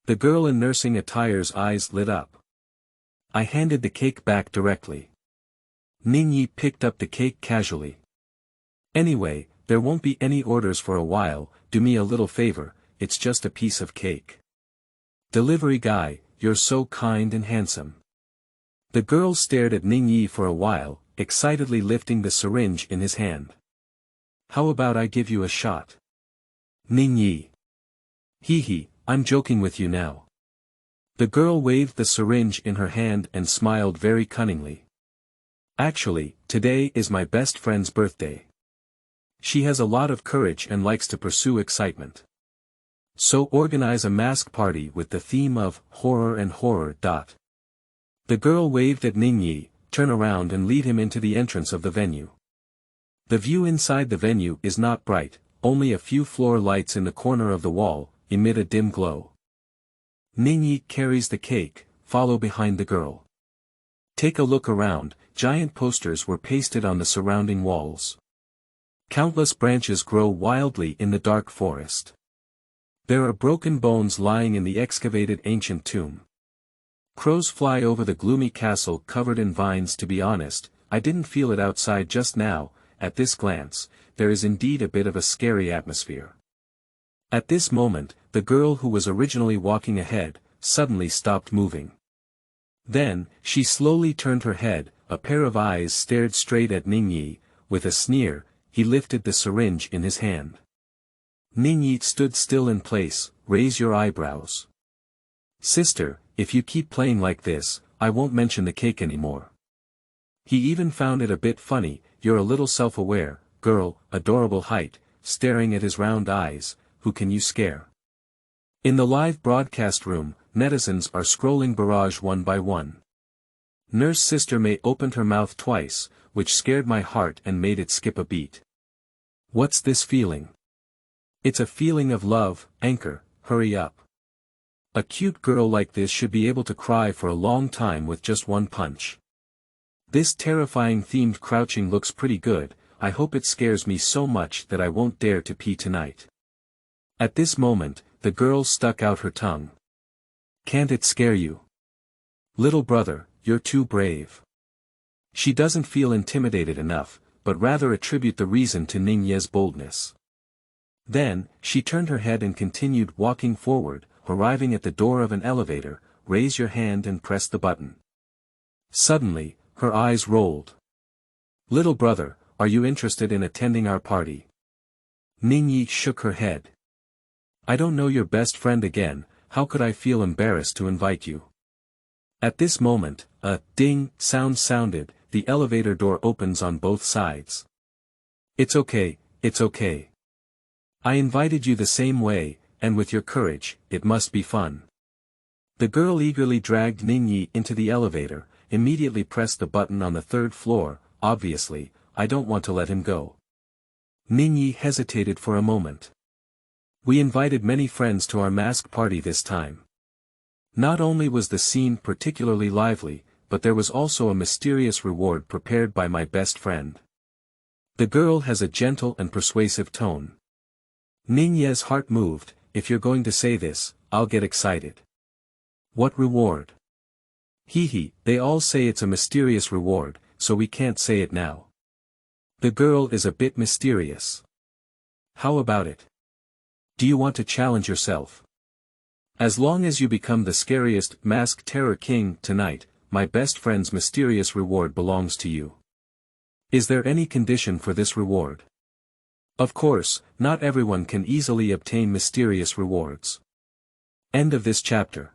The girl in nursing attire's eyes lit up. I handed the cake back directly. Ningye picked up the cake casually. Anyway, there won't be any orders for a while, do me a little favor, it's just a piece of cake. Delivery guy, you're so kind and handsome. The girl stared at Ningye for a while, excitedly lifting the syringe in his hand. How about I give you a shot? Ningye. Hee, I'm joking with you now. The girl waved the syringe in her hand and smiled very cunningly. Actually, today is my best friend's birthday. She has a lot of courage and likes to pursue excitement. So organize a mask party with the theme of horror and horror. The girl waved at Ningye, turn around and lead him into the entrance of the venue. The view inside the venue is not bright, only a few floor lights in the corner of the wall, emit a dim glow. Ningye carries the cake, follow behind the girl. Take a look around, giant posters were pasted on the surrounding walls. Countless branches grow wildly in the dark forest. There are broken bones lying in the excavated ancient tomb. Crows fly over the gloomy castle covered in vines. To be honest, I didn't feel it outside just now. At this glance, there is indeed a bit of a scary atmosphere. At this moment, the girl who was originally walking ahead, suddenly stopped moving. Then, she slowly turned her head, a pair of eyes stared straight at Ningye. With a sneer, he lifted the syringe in his hand. Ningye stood still in place. Raise your eyebrows. Sister, if you keep playing like this, I won't mention the cake anymore. He even found it a bit funny. You're a little self-aware, girl, adorable height, staring at his round eyes, who can you scare? In the live broadcast room, netizens are scrolling barrage one by one. Nurse Sister May opened her mouth twice, which scared my heart and made it skip a beat. What's this feeling? It's a feeling of love, Anchor, hurry up. A cute girl like this should be able to cry for a long time with just one punch. This terrifying themed crouching looks pretty good. I hope it scares me so much that I won't dare to pee tonight. At this moment, the girl stuck out her tongue. Can't it scare you? Little brother, you're too brave. She doesn't feel intimidated enough, but rather attribute the reason to Ningye's boldness. Then, she turned her head and continued walking forward, arriving at the door of an elevator. Raise your hand and press the button. Suddenly, her eyes rolled. Little brother, are you interested in attending our party? Ningye shook her head. I don't know your best friend again, how could I feel embarrassed to invite you? At this moment, a ding sound sounded. The elevator door opens on both sides. It's okay. I invited you the same way, and with your courage, it must be fun. The girl eagerly dragged Ningye into the elevator, immediately pressed the button on the third floor. Obviously, I don't want to let him go. Ningye hesitated for a moment. We invited many friends to our mask party this time. Not only was the scene particularly lively, but there was also a mysterious reward prepared by my best friend. The girl has a gentle and persuasive tone. Ningye's heart moved. If you're going to say this, I'll get excited. What reward? They all say it's a mysterious reward, so we can't say it now. The girl is a bit mysterious. How about it? Do you want to challenge yourself? As long as you become the scariest masked terror king tonight, my best friend's mysterious reward belongs to you. Is there any condition for this reward? Of course, not everyone can easily obtain mysterious rewards. End of this chapter.